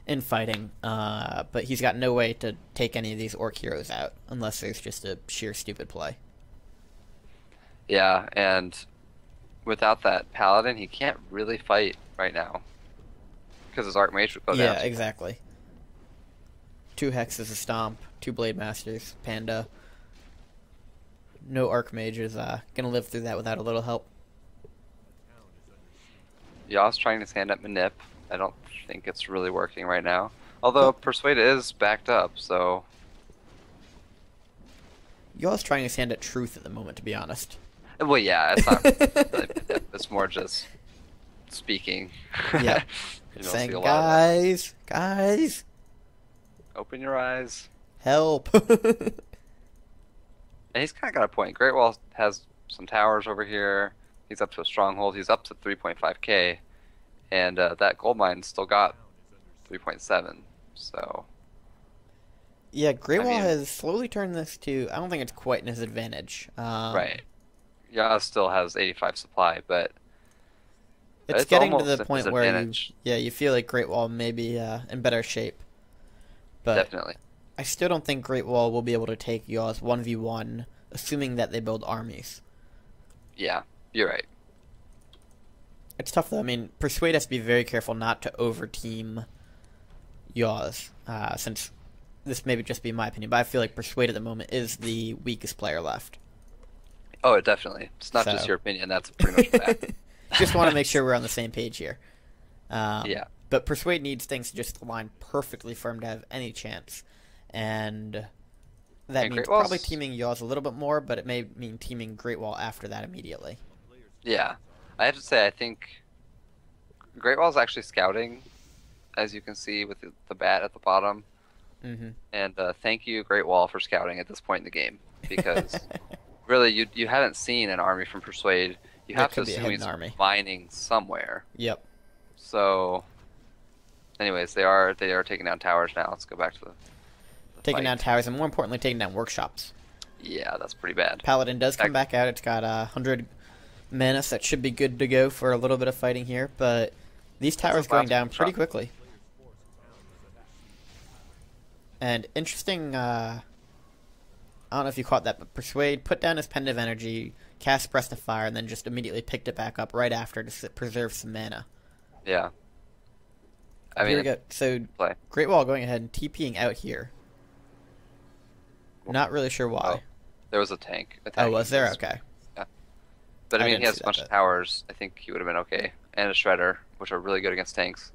Speaker 1: in fighting, but he's got no way to take any of these orc heroes out unless there's just a sheer stupid play.
Speaker 2: Yeah, and without that Paladin, he can't really fight right now. Because his Archmage would go down.
Speaker 1: Yeah, exactly. 2 Hexes, a Stomp, 2 Blade Masters, Panda. No Archmage is going to live through that without a little help.
Speaker 2: Yaws trying his hand at Manip. I don't think it's really working right now. Although Persuade is backed up, so...
Speaker 1: Yaws trying his hand at Truth at the moment, to be honest.
Speaker 2: Well, yeah, it's not really Manip. It's more just speaking.
Speaker 1: Yeah. Saying, guys!
Speaker 2: Open your eyes.
Speaker 1: Help!
Speaker 2: And he's kind of got a point. Greatwall has some towers over here. He's up to a stronghold. He's up to 3.5k, and that gold mine still got 3.7. So
Speaker 1: Yeah,
Speaker 2: I
Speaker 1: Greatwall
Speaker 2: mean,
Speaker 1: has slowly turned this to. I don't think it's quite in his advantage.
Speaker 2: right. Yaws still has 85 supply, but
Speaker 1: It's
Speaker 2: it's
Speaker 1: getting to
Speaker 2: almost
Speaker 1: the
Speaker 2: in his
Speaker 1: point where
Speaker 2: advantage.
Speaker 1: you feel like Greatwall may be in better shape, but
Speaker 2: Definitely.
Speaker 1: I still don't think Greatwall will be able to take Yaws 1v1, assuming that they build armies.
Speaker 2: Yeah, you're right.
Speaker 1: It's tough though. I mean, Persuade has to be very careful not to over-team Yaws, since this may just be my opinion, but I feel like Persuade at the moment is the weakest player left.
Speaker 2: Oh, definitely. It's not just
Speaker 1: So,
Speaker 2: your opinion. That's pretty much that.
Speaker 1: just want to make sure we're on the same page here.
Speaker 2: Yeah.
Speaker 1: But Persuade needs things to just align perfectly for him to have any chance. And that
Speaker 2: And
Speaker 1: means
Speaker 2: Greatwall's
Speaker 1: probably teaming Yaws a little bit more, but it may mean teaming Greatwall after that immediately.
Speaker 2: Yeah. I have to say, I think Greatwall's actually scouting, as you can see with the bat at the bottom.
Speaker 1: Mm-hmm.
Speaker 2: And thank you, Greatwall, for scouting at this point in the game, because really, you haven't seen an army from Persuade. You
Speaker 1: That
Speaker 2: have to
Speaker 1: could be a
Speaker 2: assume
Speaker 1: hidden
Speaker 2: he's
Speaker 1: army.
Speaker 2: mining somewhere.
Speaker 1: Yep.
Speaker 2: So, anyways, they are taking down towers now. Let's go back to the
Speaker 1: Taking
Speaker 2: fight.
Speaker 1: down towers, and more importantly, taking down workshops.
Speaker 2: Yeah, that's pretty bad.
Speaker 1: Paladin does come back out. It's got 100 mana, so that should be good to go for a little bit of fighting here. But these towers going down pretty quickly. And interesting, I don't know if you caught that, but Persuade put down his Pen of Energy, cast Breath of Fire, and then just immediately picked it back up right after to preserve some mana.
Speaker 2: Yeah. I
Speaker 1: Here
Speaker 2: mean,
Speaker 1: we go. So,
Speaker 2: play.
Speaker 1: Greatwall going ahead and TPing out here. Not really sure why.
Speaker 2: Oh, there was a tank.
Speaker 1: Oh, was there? Okay.
Speaker 2: Yeah. But I
Speaker 1: I
Speaker 2: mean,
Speaker 1: didn't
Speaker 2: he has
Speaker 1: see
Speaker 2: a bunch
Speaker 1: that
Speaker 2: of
Speaker 1: bit.
Speaker 2: towers. I think he would have been okay. And a shredder, which are really good against tanks.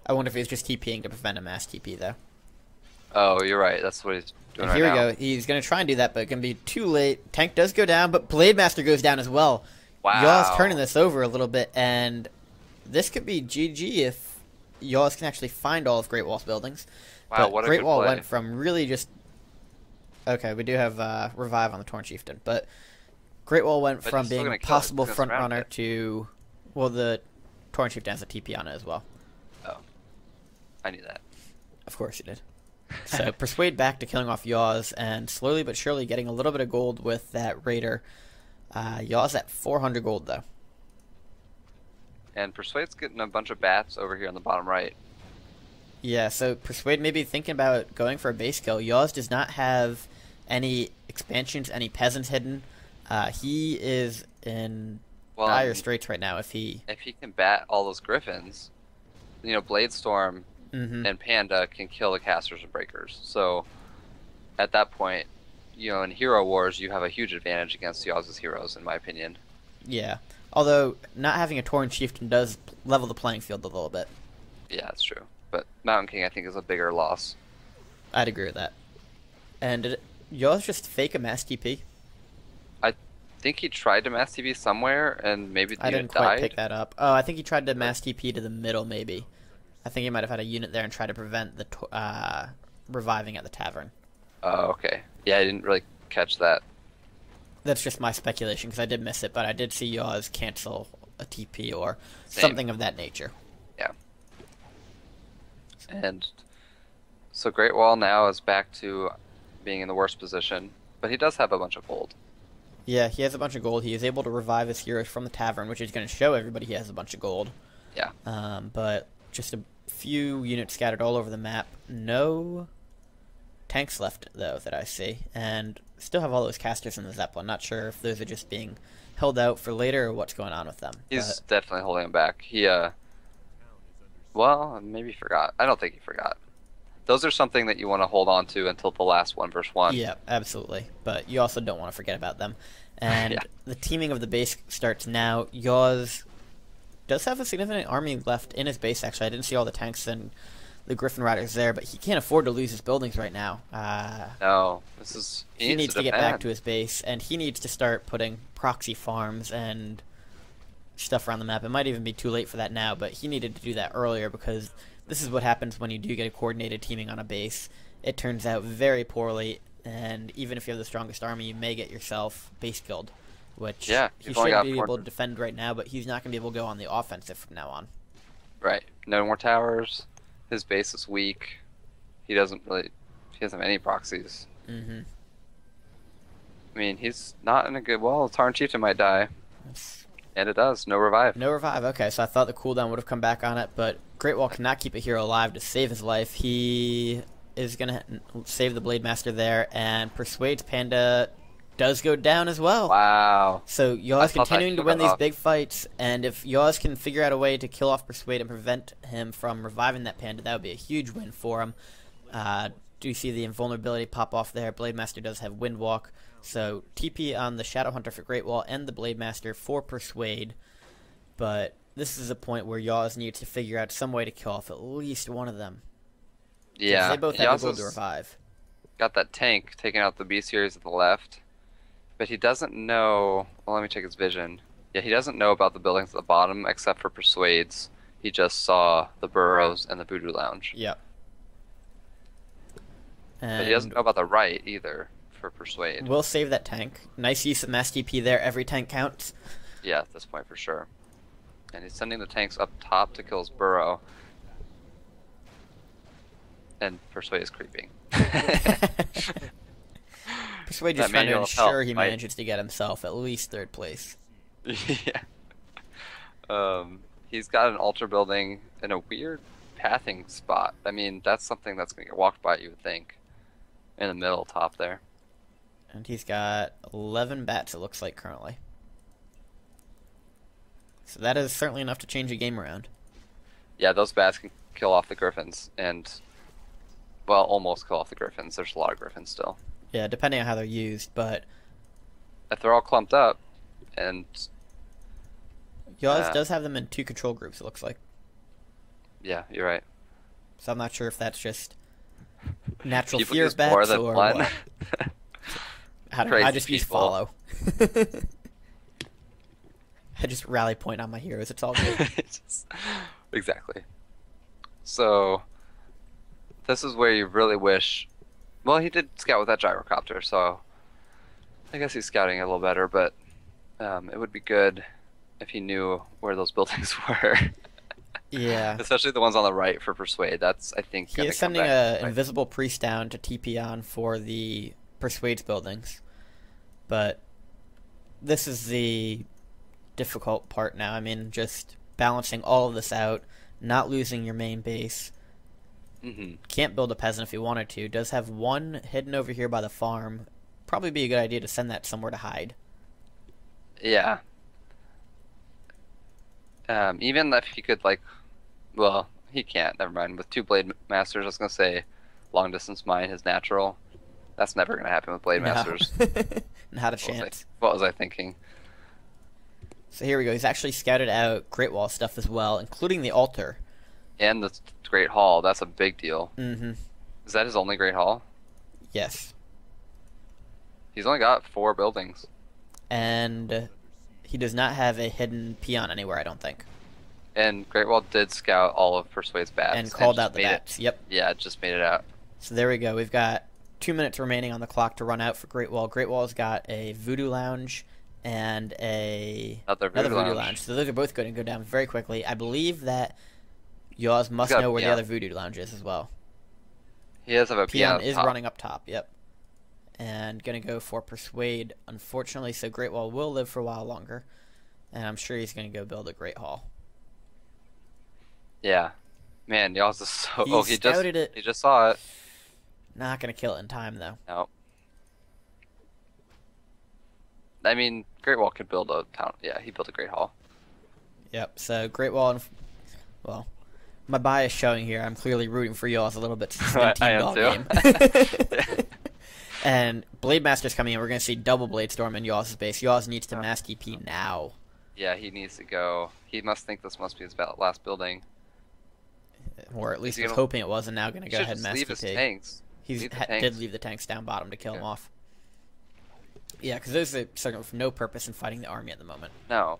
Speaker 1: I wonder if he's just TPing to prevent a mass TP, though.
Speaker 2: Oh, you're right. That's what he's doing
Speaker 1: And
Speaker 2: right
Speaker 1: here
Speaker 2: now.
Speaker 1: we go. He's going to try and do that, but it's going to be too late. Tank does go down, but Blade Master goes down as well.
Speaker 2: Wow.
Speaker 1: Yaws turning this over a little bit, and this could be GG if Yaws can actually find all of Greatwall's buildings.
Speaker 2: Wow,
Speaker 1: But
Speaker 2: what a good
Speaker 1: Greatwall
Speaker 2: play.
Speaker 1: went from really just... Okay, we do have Revive on the Torn Chieftain, but Greatwall went
Speaker 2: But
Speaker 1: from
Speaker 2: he's still
Speaker 1: being
Speaker 2: gonna kill it.
Speaker 1: possible
Speaker 2: He's gonna
Speaker 1: front
Speaker 2: surround
Speaker 1: runner
Speaker 2: it.
Speaker 1: to... Well, the Torn Chieftain has a TP on it as well.
Speaker 2: Oh, I knew that.
Speaker 1: Of course he did. So Persuade back to killing off Yaws, and slowly but surely getting a little bit of gold with that Raider. Yaws at 400 gold, though.
Speaker 2: And Persuade's getting a bunch of bats over here on the bottom right.
Speaker 1: Yeah, so Persuade may be thinking about going for a base kill. Yaws does not have any expansions, any peasants hidden. He is in
Speaker 2: Well,
Speaker 1: dire straits right now if he...
Speaker 2: if he can bat all those griffins, Bladestorm
Speaker 1: Mhm.
Speaker 2: and Panda can kill the casters and breakers. So at that point, in Hero Wars, you have a huge advantage against Yaws' heroes, in my opinion.
Speaker 1: Yeah. Although, not having a Torn Chieftain does level the playing field a little bit.
Speaker 2: Yeah, that's true. But Mountain King, I think, is a bigger loss.
Speaker 1: I'd agree with that. And did Yaws just fake a mass TP?
Speaker 2: I think he tried to mass TV somewhere, and maybe the
Speaker 1: I
Speaker 2: unit
Speaker 1: didn't quite
Speaker 2: died.
Speaker 1: pick that up. Oh, I think he tried to mass TP to the middle, maybe. I think he might have had a unit there and tried to prevent the reviving at the tavern.
Speaker 2: Oh, okay. Yeah, I didn't really catch that.
Speaker 1: That's just my speculation, because I did miss it, but I did see Yaws cancel a TP or
Speaker 2: Same.
Speaker 1: something of that nature.
Speaker 2: Yeah. And so Greatwall now is back to being in the worst position, but he does have a bunch of gold.
Speaker 1: Yeah, he has a bunch of gold. He is able to revive his heroes from the tavern, which is going to show everybody he has a bunch of gold.
Speaker 2: Yeah.
Speaker 1: But just a few units scattered all over the map. No tanks left, though, that I see. And still have all those casters in the Zeppelin. Not sure if those are just being held out for later or what's going on with them.
Speaker 2: He's definitely holding him back. Well, maybe he forgot. I don't think he forgot. Those are something that you want to hold on to until the last 1v1.
Speaker 1: Yeah, absolutely. But you also don't want to forget about them. And
Speaker 2: Yeah.
Speaker 1: the teaming of the base starts now. Yaws does have a significant army left in his base, actually. I didn't see all the tanks and the Griffin Riders there, but he can't afford to lose his buildings right now.
Speaker 2: No,
Speaker 1: He needs to get back to his base, and he needs to start putting proxy farms and stuff around the map. It might even be too late for that now, but he needed to do that earlier, because this is what happens when you do get a coordinated teaming on a base. It turns out very poorly, and even if you have the strongest army, you may get yourself base killed, which
Speaker 2: Yeah,
Speaker 1: he
Speaker 2: you've only
Speaker 1: should
Speaker 2: got
Speaker 1: be
Speaker 2: 4.
Speaker 1: able to defend right now, but he's not going to be able to go on the offensive from now on.
Speaker 2: Right. No more towers. His base is weak. He doesn't have any proxies.
Speaker 1: Mm-hmm.
Speaker 2: I mean, he's not in a good... Well, Tarn Chieftain might die. And it does. No revive.
Speaker 1: No revive. Okay, so I thought the cooldown would have come back on it, but Greatwall cannot keep a hero alive to save his life. He is going to save the Blade Master there, and Persuade's Panda does go down as well.
Speaker 2: Wow.
Speaker 1: So Yaws continuing to win these big fights, and if Yaws can figure out a way to kill off Persuade and prevent him from reviving that Panda, that would be a huge win for him. Do you see the invulnerability pop off there? Blade Master does have Windwalk. So TP on the Shadow Hunter for Greatwall and the Blade Master for Persuade. But this is a point where Yaws needs to figure out some way to kill off at least one of them.
Speaker 2: Yeah.
Speaker 1: They both have able to revive.
Speaker 2: Got that tank taking out the B series at the left. But he doesn't know... Well, let me check his vision. Yeah, he doesn't know about the buildings at the bottom except for Persuades. He just saw the Burrows and the Voodoo Lounge.
Speaker 1: Yep.
Speaker 2: But he doesn't know about the right either for Persuade.
Speaker 1: We'll save that tank. Nice use of mass TP there. Every tank counts.
Speaker 2: Yeah, at this point for sure. And he's sending the tanks up top to kill his Burrow. And Persuade is creeping.
Speaker 1: Persuade just trying to ensure he manages to get himself at least 3rd place.
Speaker 2: Yeah. He's got an altar building in a weird pathing spot. I mean, that's something that's going to get walked by, you would think. In the middle top there.
Speaker 1: And he's got 11 bats, it looks like, currently. So that is certainly enough to change a game around.
Speaker 2: Yeah, those bats can kill off the Griffins, and... Well, almost kill off the Griffins. There's a lot of Griffins still.
Speaker 1: Yeah, depending on how they're used, but...
Speaker 2: If they're all clumped up, and...
Speaker 1: Yaws does have them in 2 control groups, it looks like.
Speaker 2: Yeah, you're right.
Speaker 1: So I'm not sure if that's just natural
Speaker 2: People
Speaker 1: fear
Speaker 2: use
Speaker 1: of bats
Speaker 2: more than
Speaker 1: or
Speaker 2: one.
Speaker 1: what. I just use follow. I just rally point on my heroes. It's all good.
Speaker 2: Exactly. So, this is where you really wish... Well, he did scout with that gyrocopter, so... I guess he's scouting a little better, but... it would be good if he knew where those buildings were.
Speaker 1: Yeah.
Speaker 2: Especially the ones on the right for Persuade. That's, I think,
Speaker 1: he is sending an invisible priest down to TP on for the Persuade's buildings. But this is the difficult part now. I mean, just balancing all of this out, not losing your main base. Can't build a peasant if you wanted to. Does have one hidden over here by the farm. Probably be a good idea to send that somewhere to hide.
Speaker 2: Yeah. Even if he could, like... Well, he can't. Never mind. With 2 Blade Masters, I was going to say long distance mine is natural. That's never going to happen with Blade Masters.
Speaker 1: Not a chance.
Speaker 2: What was I thinking?
Speaker 1: So here we go. He's actually scouted out Greatwall stuff as well, including the altar.
Speaker 2: And the Great Hall. That's a big deal.
Speaker 1: Mm-hmm.
Speaker 2: Is that his only Great Hall?
Speaker 1: Yes.
Speaker 2: He's only got 4 buildings.
Speaker 1: And he does not have a hidden peon anywhere, I don't think.
Speaker 2: And Greatwall did scout all of Persuade's bats.
Speaker 1: And called out the bats. Yep.
Speaker 2: Yeah, it just made it out.
Speaker 1: So there we go. We've got 2 minutes remaining on the clock to run out for Greatwall. Greatwall's got a Voodoo Lounge and another Voodoo Lounge. So those are both going to go down very quickly. I believe that Yaws must know where the other Voodoo Lounge is as well.
Speaker 2: He does have a
Speaker 1: peon is running up top, yep. And going to go for Persuade, unfortunately, so Greatwall will live for a while longer. And I'm sure he's going to go build a Great Hall.
Speaker 2: Yeah. Man, Yaws is so...
Speaker 1: He scouted it.
Speaker 2: He just saw it.
Speaker 1: Not going to kill it in time, though.
Speaker 2: No. I mean, Greatwall could build a town. Yeah, he built a Great Hall.
Speaker 1: Yep, so Greatwall... Well, my bias showing here. I'm clearly rooting for Yaws a little bit since it's been team game. And Blade Master's coming in. We're going to see double Blade Storm in Yaws' base. Yaws needs to mass TP now.
Speaker 2: Yeah, he needs to go. He must think this must be his last building.
Speaker 1: Or at least he was hoping it was, and now going to go ahead and mass
Speaker 2: leave
Speaker 1: TP.
Speaker 2: His tanks.
Speaker 1: He did leave the tanks down bottom to kill him off. Yeah, because those are serve no purpose in fighting the army at the moment.
Speaker 2: No.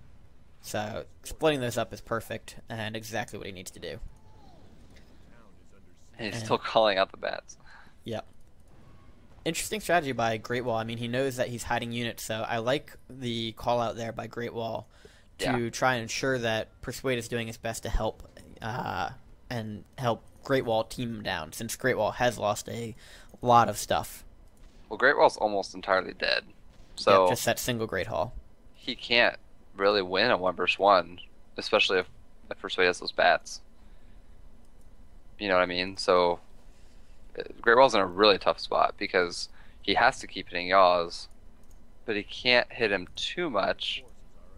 Speaker 1: So splitting those up is perfect and exactly what he needs to do.
Speaker 2: And he's still calling out the bats.
Speaker 1: Yep. Interesting strategy by Greatwall. I mean, he knows that he's hiding units, so I like the call out there by Greatwall to try and ensure that Persuade is doing his best to help and help Greatwall team him down, since Greatwall has lost a lot of stuff.
Speaker 2: Well, Greatwall's almost entirely dead, so
Speaker 1: yep, just that single Great Hall.
Speaker 2: He can't really win a 1v1, especially if Persuade has those bats. You know what I mean? So Greatwall's in a really tough spot because he has to keep hitting Yaws, but he can't hit him too much.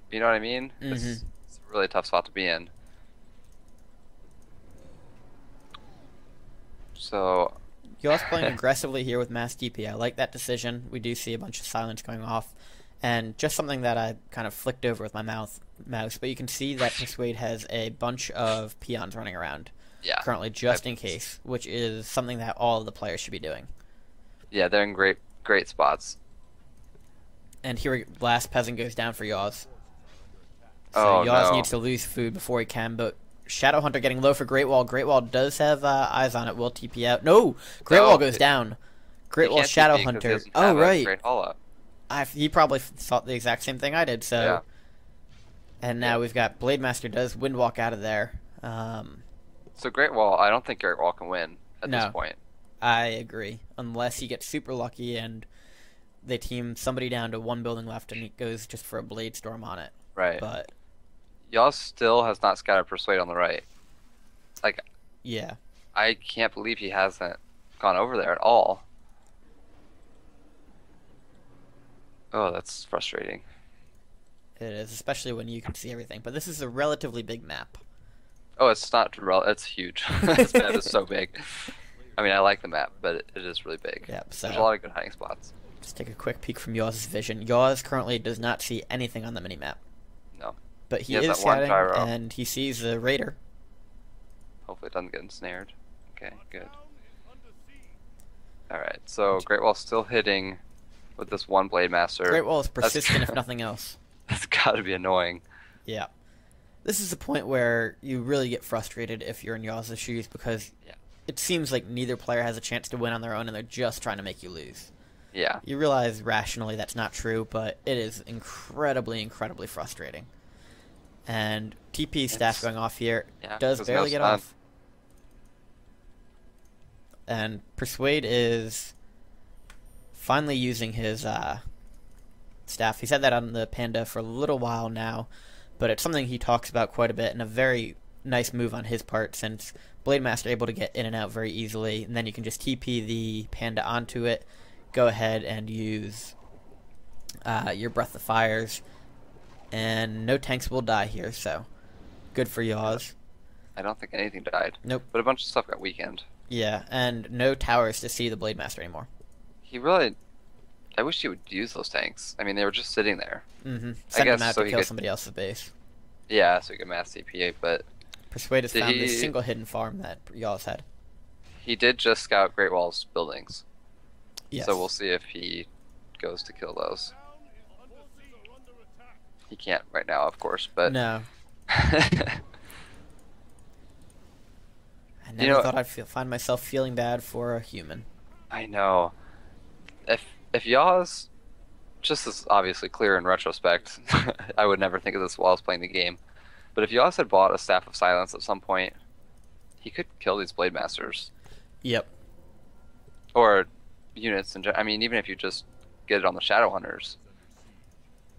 Speaker 2: You know what I mean? It's a really tough spot to be in. So
Speaker 1: Yaws playing aggressively here with Mass DP. I like that decision. We do see a bunch of silence going off. And just something that I kind of flicked over with my mouse, but you can see that Persuade has a bunch of peons running around currently, just in case, which is something that all of the players should be doing.
Speaker 2: Yeah, they're in great spots.
Speaker 1: And here, last peasant goes down for Yaws. So Yaws needs to lose food before he can, but Shadowhunter getting low for Greatwall. Greatwall does have eyes on it, will TP out. No! Greatwall goes down. Greatwall Shadowhunter. Oh, right.
Speaker 2: Great haul up.
Speaker 1: He probably thought the exact same thing I did, so... Yeah. And now we've got Blademaster does Windwalk out of there.
Speaker 2: So Greatwall, I don't think Greatwall can win at this point.
Speaker 1: I agree. Unless he gets super lucky and they team somebody down to one building left and he goes just for a Blade Storm on it.
Speaker 2: Right.
Speaker 1: But
Speaker 2: Yaws still has not scattered Persuade on the right. Like,
Speaker 1: yeah.
Speaker 2: I can't believe he hasn't gone over there at all. Oh, that's frustrating.
Speaker 1: It is, especially when you can see everything. But this is a relatively big map.
Speaker 2: Oh, it's not. It's huge. This map is so big. I mean, I like the map, but it is really big.
Speaker 1: Yep. So
Speaker 2: there's a lot of good hiding spots.
Speaker 1: Just take a quick peek from Yaws' vision. Yaws currently does not see anything on the minimap.
Speaker 2: No.
Speaker 1: But he is scouting, and he sees the Raider.
Speaker 2: Hopefully it doesn't get ensnared. Okay, good. Alright, so Greatwall's still hitting with this one Blade Master.
Speaker 1: Greatwall is persistent if nothing else.
Speaker 2: That's gotta be annoying.
Speaker 1: Yeah. This is the point where you really get frustrated if you're in Yaws' shoes, because it seems like neither player has a chance to win on their own and they're just trying to make you lose.
Speaker 2: Yeah.
Speaker 1: You realize rationally that's not true, but it is incredibly, incredibly frustrating. And TP staff going off here does barely get off. And Persuade is finally using his staff. He's had that on the Panda for a little while now, but it's something he talks about quite a bit, and a very nice move on his part, since Blademaster able to get in and out very easily, and then you can just TP the Panda onto it, go ahead and use your Breath of Fires, and no tanks will die here, so good for Yaws.
Speaker 2: I don't think anything died.
Speaker 1: Nope.
Speaker 2: But a bunch of stuff got weakened.
Speaker 1: Yeah, and no towers to see the Blademaster anymore.
Speaker 2: He really... I wish he would use those tanks. I mean, they were just sitting there.
Speaker 1: Mm-hmm. Send them out to kill somebody else's base.
Speaker 2: Yeah, so he could mass CPA, but...
Speaker 1: Persuade has found this single hidden farm that Yaws had.
Speaker 2: He did just scout Greatwall's buildings.
Speaker 1: Yes.
Speaker 2: So we'll see if he goes to kill those. He can't right now, of course, but...
Speaker 1: No. I never thought I'd find myself feeling bad for a human.
Speaker 2: I know. If Yaws, just as obviously clear in retrospect, I would never think of this while I was playing the game, but if Yaws had bought a Staff of Silence at some point, he could kill these Blade Masters.
Speaker 1: Yep.
Speaker 2: Or units, I mean, even if you just get it on the Shadowhunters.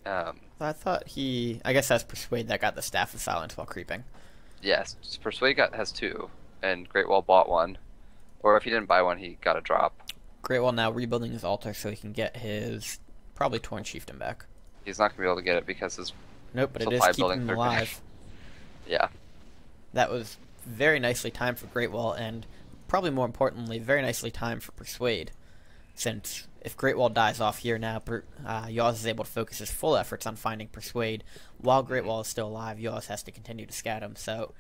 Speaker 1: I thought I guess that's Persuade that got the Staff of Silence while creeping.
Speaker 2: Yes, Persuade has two, and Greatwall bought one. Or if he didn't buy one, he got a drop.
Speaker 1: Greatwall now rebuilding his altar so he can get his probably Torn Chieftain back.
Speaker 2: He's not going to be able to get it because his
Speaker 1: but it is keeping him alive.
Speaker 2: Yeah.
Speaker 1: That was very nicely timed for Greatwall, and probably more importantly, very nicely timed for Persuade. Since if Greatwall dies off here now, Yaws is able to focus his full efforts on finding Persuade. While Greatwall is still alive, Yaws has to continue to scout him. So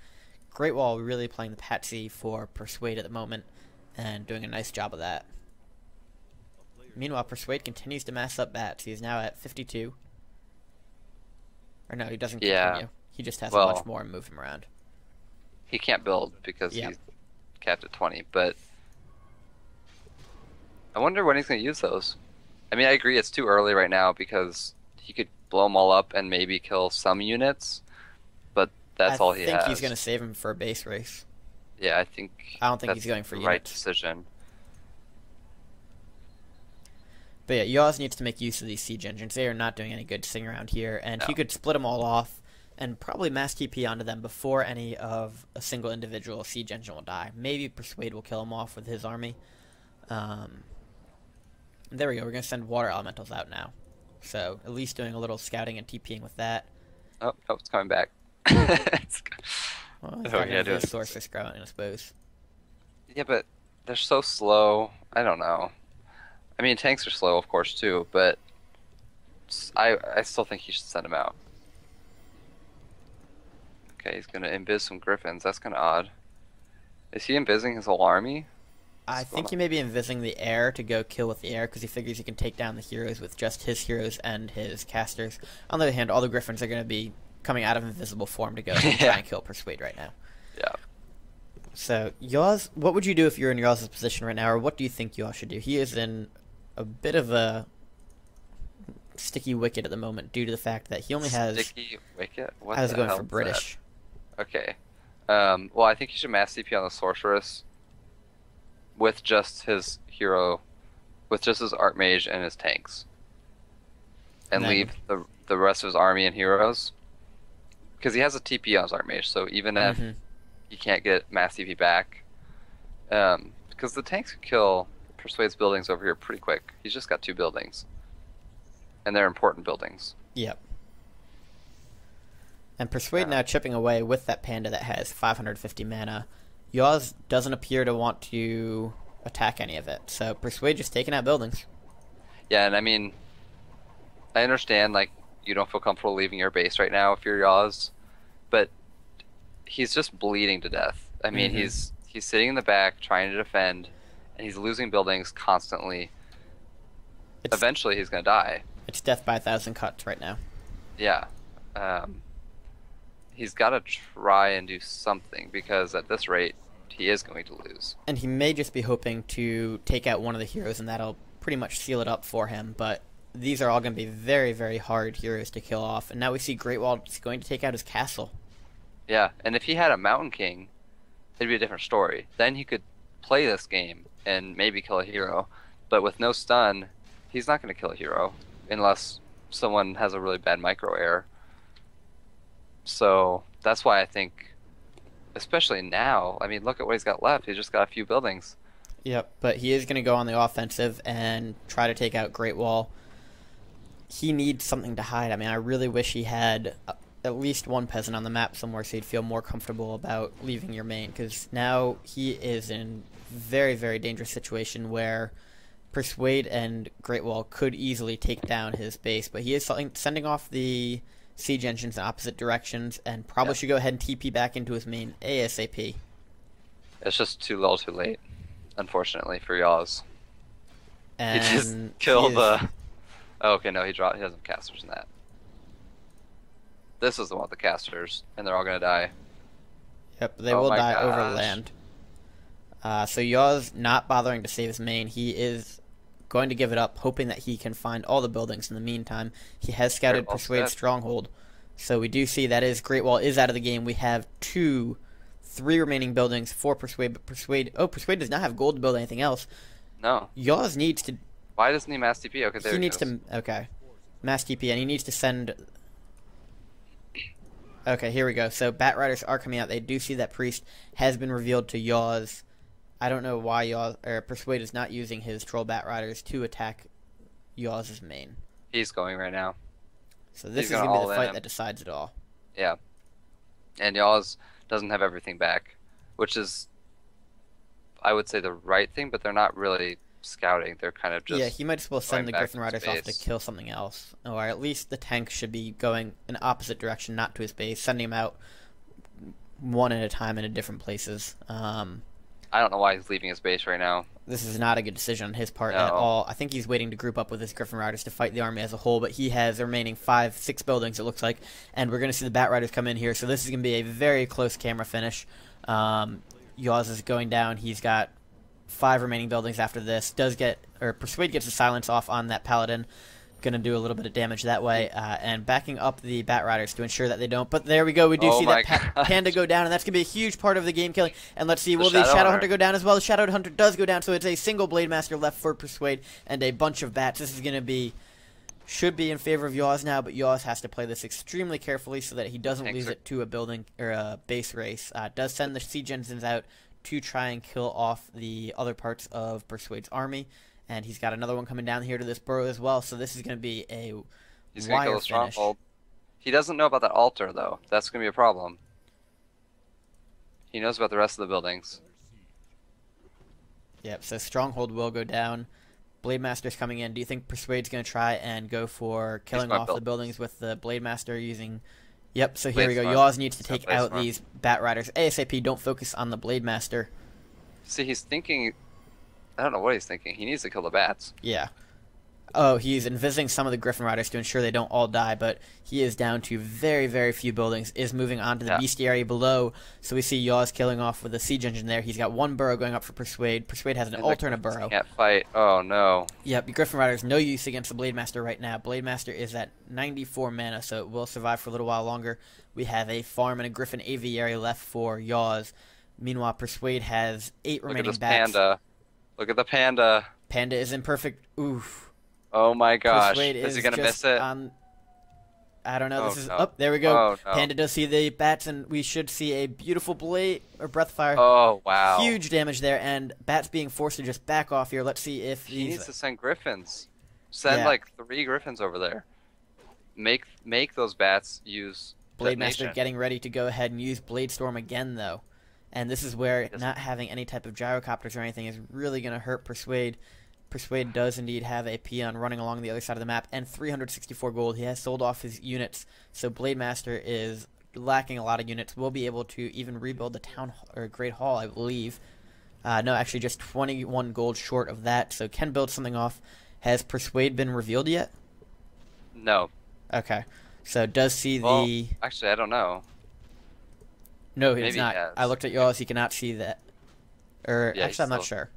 Speaker 1: Greatwall really playing the patsy for Persuade at the moment, and doing a nice job of that. Meanwhile, Persuade continues to mass up bats. He's now at 52. Or no, he doesn't continue. He just has a bunch more and move him around.
Speaker 2: He can't build because he's capped at 20, but I wonder when he's going to use those. I mean, I agree it's too early right now because he could blow them all up and maybe kill some units, but
Speaker 1: I
Speaker 2: that's all he
Speaker 1: think he's
Speaker 2: has.
Speaker 1: going to save him for a base race.
Speaker 2: Yeah, I think
Speaker 1: I don't think he's
Speaker 2: that's
Speaker 1: going for
Speaker 2: the right
Speaker 1: units.
Speaker 2: decision.
Speaker 1: But yeah, Yaws needs to make use of these siege engines. They are not doing any good sitting around here, and
Speaker 2: No.
Speaker 1: he could split them all off and probably mass TP onto them before any of a single individual siege engine will die. Maybe Persuade will kill him off with his army. There we go. We're going to send water elementals out now. So at least doing a little scouting and TPing with that.
Speaker 2: Oh, it's coming back.
Speaker 1: Well, he's
Speaker 2: Oh,
Speaker 1: got
Speaker 2: yeah,
Speaker 1: his sorceress growing, I suppose.
Speaker 2: Yeah, but they're so slow. I don't know. I mean, tanks are slow, of course, too, but I still think he should send him out. Okay, he's gonna invis some griffins. That's kind of odd. Is he invising his whole army?
Speaker 1: I think he may be invising the air to go kill with the air because he figures he can take down the heroes with just his heroes and his casters. On the other hand, all the griffins are going to be coming out of invisible form to go and try and kill Persuade right now.
Speaker 2: Yeah.
Speaker 1: So, Yaws, what would you do if you're in Yaws' position right now, or what do you think Yaws should do? He is in a bit of a sticky wicket at the moment due to the fact that he only has...
Speaker 2: Sticky wicket? What
Speaker 1: I was
Speaker 2: the
Speaker 1: going
Speaker 2: hell
Speaker 1: for
Speaker 2: is
Speaker 1: British.
Speaker 2: that? Okay. Well, I think he should mass CP on the sorceress with just his hero, with just his Archmage and his tanks, and leave the rest of his army and heroes. Because he has a TP on his Archmage, so even if he can't get mass TP back, because the tanks could kill Persuade's buildings over here pretty quick. He's just got 2 buildings, and they're important buildings.
Speaker 1: Yep. And Persuade now chipping away with that panda that has 550 mana. Yaws doesn't appear to want to attack any of it, so Persuade just taking out buildings.
Speaker 2: Yeah, and I mean, I understand, like, you don't feel comfortable leaving your base right now if you're Yaws, but he's just bleeding to death. I mean, he's sitting in the back trying to defend, and he's losing buildings constantly. Eventually, he's going to die.
Speaker 1: It's death by 1,000 cuts right now.
Speaker 2: Yeah. He's got to try and do something, because at this rate, he is going to lose.
Speaker 1: And he may just be hoping to take out one of the heroes, and that'll pretty much seal it up for him, but these are all going to be very, very hard heroes to kill off. And now we see Greatwall is going to take out his castle.
Speaker 2: Yeah, and if he had a Mountain King, it'd be a different story. Then he could play this game and maybe kill a hero. But with no stun, he's not going to kill a hero unless someone has a really bad micro error. So that's why I think, especially now, I mean, look at what he's got left. He's just got a few buildings.
Speaker 1: Yep, but he is going to go on the offensive and try to take out Greatwall. He needs something to hide. I mean, I really wish he had at least one peasant on the map somewhere so he'd feel more comfortable about leaving your main, because now he is in a very, very dangerous situation where Persuade and Greatwall could easily take down his base, but he is sending off the siege engines in opposite directions and probably should go ahead and TP back into his main ASAP.
Speaker 2: It's just too little too late, unfortunately, for Yaws.
Speaker 1: And
Speaker 2: he just killed the... Oh, okay, no, he doesn't have casters in that. This is the one with the casters, and they're all gonna die.
Speaker 1: Yep, they will die over land. So Yaws not bothering to save his main. He is going to give it up, hoping that he can find all the buildings in the meantime. He has scouted Persuade's stronghold. So we do see that is Greatwall is out of the game. We have 3 remaining buildings for Persuade, but Persuade does not have gold to build anything else.
Speaker 2: No.
Speaker 1: Yaws needs to...
Speaker 2: Why doesn't he mass TP? Okay, there
Speaker 1: he needs to... Okay. Mass TP, and he needs to send... Okay, here we go. So Bat Riders are coming out. They do see that Priest has been revealed to Yaws. I don't know why Yaws, or Persuade is not using his Troll Bat Riders to attack Yaws' main.
Speaker 2: He's going right now.
Speaker 1: So this is going to be the fight that decides it all.
Speaker 2: Yeah. And Yaws doesn't have everything back, which is, I would say, the right thing, but they're not really scouting. They're kind of just...
Speaker 1: Yeah, he might as well send the Griffin Riders off to kill something else. Or at least the tank should be going in opposite direction, not to his base, sending him out one at a time into different places.
Speaker 2: I don't know why he's leaving his base right now.
Speaker 1: This is not a good decision on his part at all. I think he's waiting to group up with his Griffin Riders to fight the army as a whole, but he has the remaining 5-6 buildings, it looks like, and we're going to see the Bat Riders come in here, so this is going to be a very close camera finish. Yaws is going down. He's got 5 remaining buildings after this. Does get or Persuade gets the silence off on that Paladin. Going to do a little bit of damage that way, and backing up the Bat Riders to ensure that they don't. But there we go. We do see that Panda go down, and that's going to be a huge part of the game killing. And let's see, will the Shadow Hunter go down as well? The Shadow Hunter does go down, so it's a single Blade Master left for Persuade and a bunch of bats. This is going to be, should be in favor of Yaws now, but Yaws has to play this extremely carefully so that he doesn't lose it to a building or a base race. Does send the siege engines out to try and kill off the other parts of Persuade's army. And he's got another one coming down here to this burrow as well, so this is going to be a
Speaker 2: He's going to kill a stronghold. He doesn't know about that altar, though. That's going to be a problem. He knows about the rest of the buildings.
Speaker 1: Yep, so stronghold will go down. Blade Master's coming in. Do you think Persuade's going to try and go for killing off the buildings with the Blade Master using... Yep, so here we go. Yaws needs to take out these Bat Riders. ASAP, don't focus on the Blade Master.
Speaker 2: See, he's thinking... I don't know what he's thinking. He needs to kill the bats.
Speaker 1: Yeah. Oh, he's envisaging some of the Griffin Riders to ensure they don't all die, but he is down to very, very few buildings, is moving on to the bestiary below. So we see Yaws killing off with a siege engine there. He's got one burrow going up for Persuade. Persuade has an alternate burrow.
Speaker 2: Can't fight. Oh, no.
Speaker 1: Yep, the Griffin Riders no use against the Blade Master right now. Blade Master is at 94 mana, so it will survive for a little while longer. We have a farm and a Griffin Aviary left for Yaws. Meanwhile, Persuade has 8 remaining bats.
Speaker 2: Look at this panda. Look at the panda.
Speaker 1: Panda is in perfect... Oof.
Speaker 2: Oh my gosh.
Speaker 1: Persuade
Speaker 2: is he going to miss it?
Speaker 1: I don't know.
Speaker 2: Oh,
Speaker 1: This is...
Speaker 2: no.
Speaker 1: Oh, there we go.
Speaker 2: Oh, no.
Speaker 1: Panda does see the bats, and we should see a beautiful blade or breath fire.
Speaker 2: Oh, wow.
Speaker 1: Huge damage there, and bats being forced to just back off here. Let's see if
Speaker 2: he needs to send griffins. Send like 3 griffins over there. Make those bats use
Speaker 1: Blade Master getting ready to go ahead and use Blade Storm again, though. And this is where not having any type of gyrocopters or anything is really going to hurt Persuade. Persuade does indeed have a peon running along the other side of the map and 364 gold. He has sold off his units, so Blade Master is lacking a lot of units. Will be able to even rebuild the town or Great Hall, I believe. No, actually just 21 gold short of that, so can build something off. Has Persuade been revealed yet?
Speaker 2: No.
Speaker 1: Okay. So does see the...
Speaker 2: Actually, I don't know.
Speaker 1: No, he's not. I looked at Yaws. He cannot see that. Or
Speaker 2: yeah,
Speaker 1: actually, I'm not sure.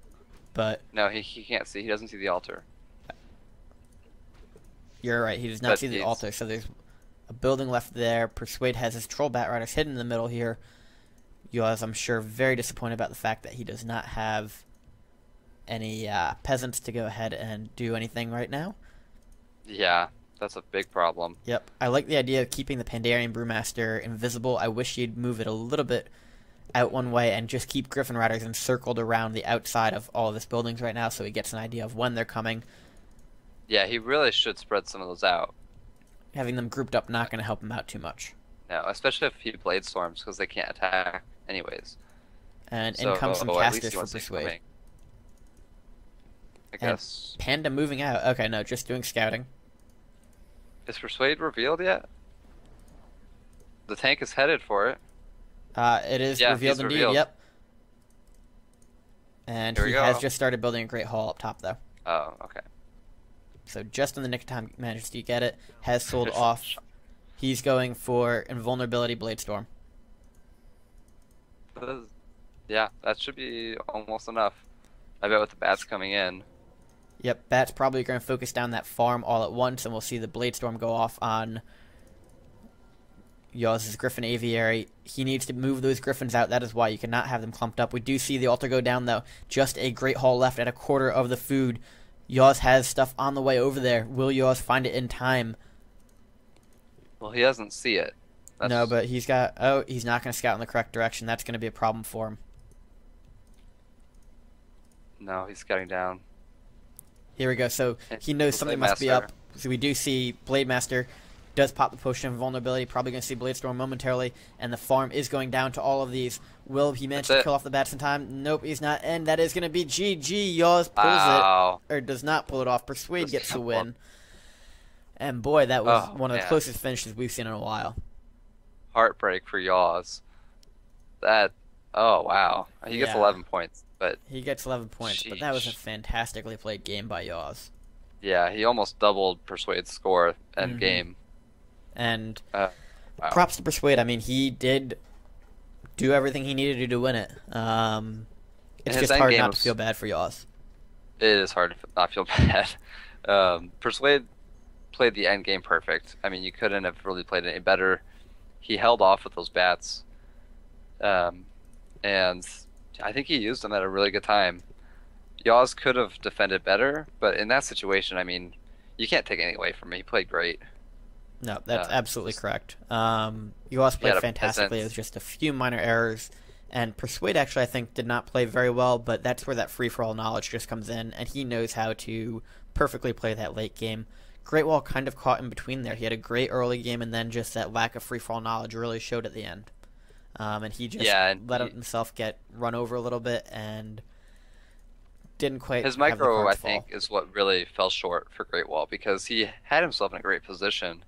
Speaker 1: But
Speaker 2: no, he can't see. He doesn't see the altar.
Speaker 1: You're right. He does not see the altar. So there's a building left there. Persuade has his troll bat riders hidden in the middle here. Yaws, I'm sure, very disappointed about the fact that he does not have any peasants to go ahead and do anything right now.
Speaker 2: Yeah. That's a big problem.
Speaker 1: Yep. I like the idea of keeping the Pandarian Brewmaster invisible. I wish he'd move it a little bit out one way and just keep Griffin Riders encircled around the outside of all of his buildings right now so he gets an idea of when they're coming.
Speaker 2: Yeah, he really should spread some of those out.
Speaker 1: Having them grouped up not going to help him out too much.
Speaker 2: No, especially if he Blade Storms because they can't attack anyways.
Speaker 1: And in comes some casters for Persuade.
Speaker 2: I guess.
Speaker 1: And Panda moving out. Okay, no, just doing scouting.
Speaker 2: Is Persuade revealed yet? The tank is headed for it.
Speaker 1: It is revealed indeed, yep. And he has just started building a Great Hall up top, though.
Speaker 2: Oh, okay.
Speaker 1: So just in the nick of time managed to get it. Has sold off. He's going for Invulnerability Blade Storm.
Speaker 2: Yeah, that should be almost enough. I bet with the bats coming in.
Speaker 1: Yep, Bat's probably going to focus down that farm all at once, and we'll see the Blade Storm go off on Yaws' Griffin Aviary. He needs to move those Griffins out. That is why you cannot have them clumped up. We do see the altar go down, though. Just a Great Hall left at a quarter of the food. Yaws has stuff on the way over there. Will Yaws find it in time?
Speaker 2: Well, he doesn't see it.
Speaker 1: No, but he's got... Oh, he's not going to scout in the correct direction. That's going to be a problem for him.
Speaker 2: No, he's scouting down.
Speaker 1: Here we go. So he knows something must be up. So we do see Blade Master does pop the potion of vulnerability. Probably going to see Blade Storm momentarily. And the farm is going down to all of these. Will he manage to kill off the bats in time? Nope, he's not. And that is going to be GG. Yaws pulls it. Or does not pull it off. Persuade gets the win. And boy, that was one of the closest finishes we've seen in a while.
Speaker 2: Heartbreak for Yaws. That... Oh, wow. He gets 11 points. But
Speaker 1: he gets 11 points, but that was a fantastically played game by Yaws.
Speaker 2: Yeah, he almost doubled Persuade's score end game.
Speaker 1: And props to Persuade. I mean, he did do everything he needed to win it. It's just hard not to feel bad for Yaws.
Speaker 2: It is hard to not feel bad. Persuade played the end game perfect. I mean, you couldn't have really played it any better. He held off with those bats, um, and I think he used them at a really good time. Yaws could have defended better, but in that situation, I mean, you can't take anything away from him. He played great.
Speaker 1: No, that's absolutely
Speaker 2: Just,
Speaker 1: correct. Yaws
Speaker 2: he had
Speaker 1: played
Speaker 2: a
Speaker 1: fantastically. It was just a few minor errors. And Persuade actually, I think, did not play very well, but that's where that free-for-all knowledge just comes in, and he knows how to perfectly play that late game. Greatwall kind of caught in between there. He had a great early game, and then just that lack of free-for-all knowledge really showed at the end. And he just let himself get run over a little bit and didn't quite
Speaker 2: his
Speaker 1: have the
Speaker 2: micro, I
Speaker 1: cards fall.
Speaker 2: think, is what really fell short for Greatwall because he had himself in a great position,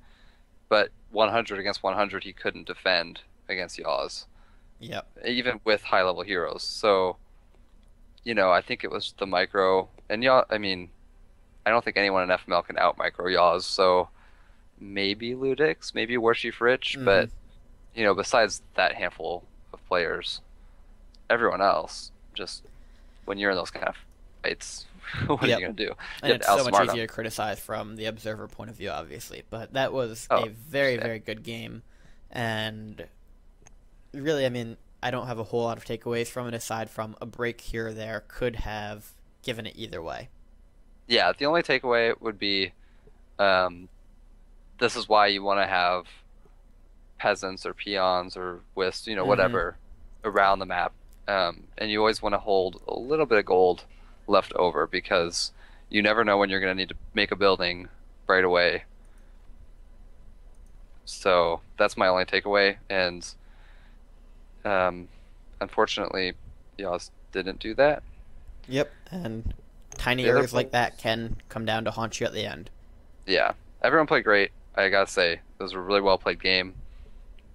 Speaker 2: but 100 against 100 he couldn't defend against Yaws,
Speaker 1: Yep.
Speaker 2: even with high-level heroes. So, I think it was the micro, and Yaw. I mean, I don't think anyone in FML can out micro Yaws. So maybe Ludix, maybe Warchief Rich, but besides that handful of players, everyone else just when you're in those kind of fights, what are you gonna do?
Speaker 1: And it's so much easier to criticize from the observer point of view, obviously. But that was a very, very good game, and really, I mean, I don't have a whole lot of takeaways from it aside from a break here or there could have given it either way.
Speaker 2: Yeah, the only takeaway would be, this is why you want to have peasants or peons or wisps, whatever, around the map. And you always want to hold a little bit of gold left over because you never know when you're going to need to make a building right away. So that's my only takeaway. And unfortunately, Yaws didn't do that.
Speaker 1: Yep, and tiny errors like that can come down to haunt you at the end.
Speaker 2: Yeah, everyone played great. I gotta say, it was a really well played game.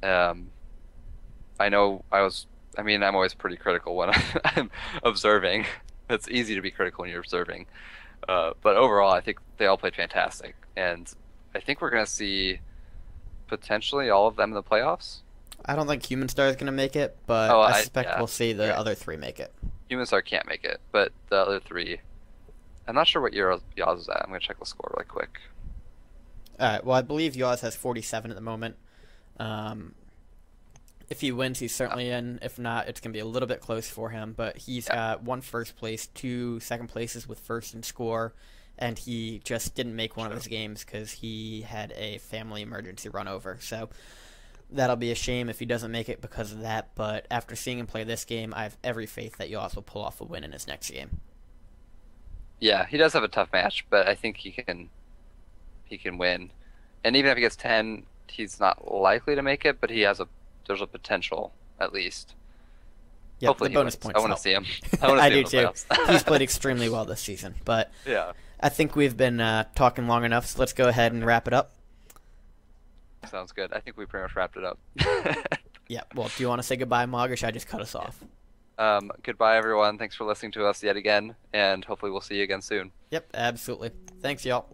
Speaker 2: I know I'm always pretty critical when I'm observing. It's easy to be critical when you're observing. But overall, I think they all played fantastic. And I think we're going to see potentially all of them in the playoffs.
Speaker 1: I don't think Humans7ar is going to make it, but I suspect we'll see the other three make it.
Speaker 2: Humans7ar can't make it, but the other three, I'm not sure what year Yaws is at. I'm going to check the score really quick.
Speaker 1: All right, well, I believe Yaws has 47 at the moment. If he wins, he's certainly in. If not, it's going to be a little bit close for him. But he's got 1 first place, 2 second places with first in score, and he just didn't make one of his games because he had a family emergency run over. So that'll be a shame if he doesn't make it because of that. But after seeing him play this game, I have every faith that Yaws will pull off a win in his next game.
Speaker 2: Yeah, he does have a tough match, but I think he can win. And even if he gets 10, he's not likely to make it, but there's a potential at least.
Speaker 1: Yeah,
Speaker 2: hopefully
Speaker 1: the bonus points.
Speaker 2: I want to see him. I
Speaker 1: do too. He's played extremely well this season, but
Speaker 2: yeah,
Speaker 1: I think we've been talking long enough, so let's go ahead and wrap it up.
Speaker 2: Sounds good. I think we pretty much wrapped it up.
Speaker 1: Yeah. Well, do you want to say goodbye, Mog, or should I just cut us off?
Speaker 2: Goodbye, everyone. Thanks for listening to us yet again, and hopefully we'll see you again soon.
Speaker 1: Yep, absolutely. Thanks, y'all.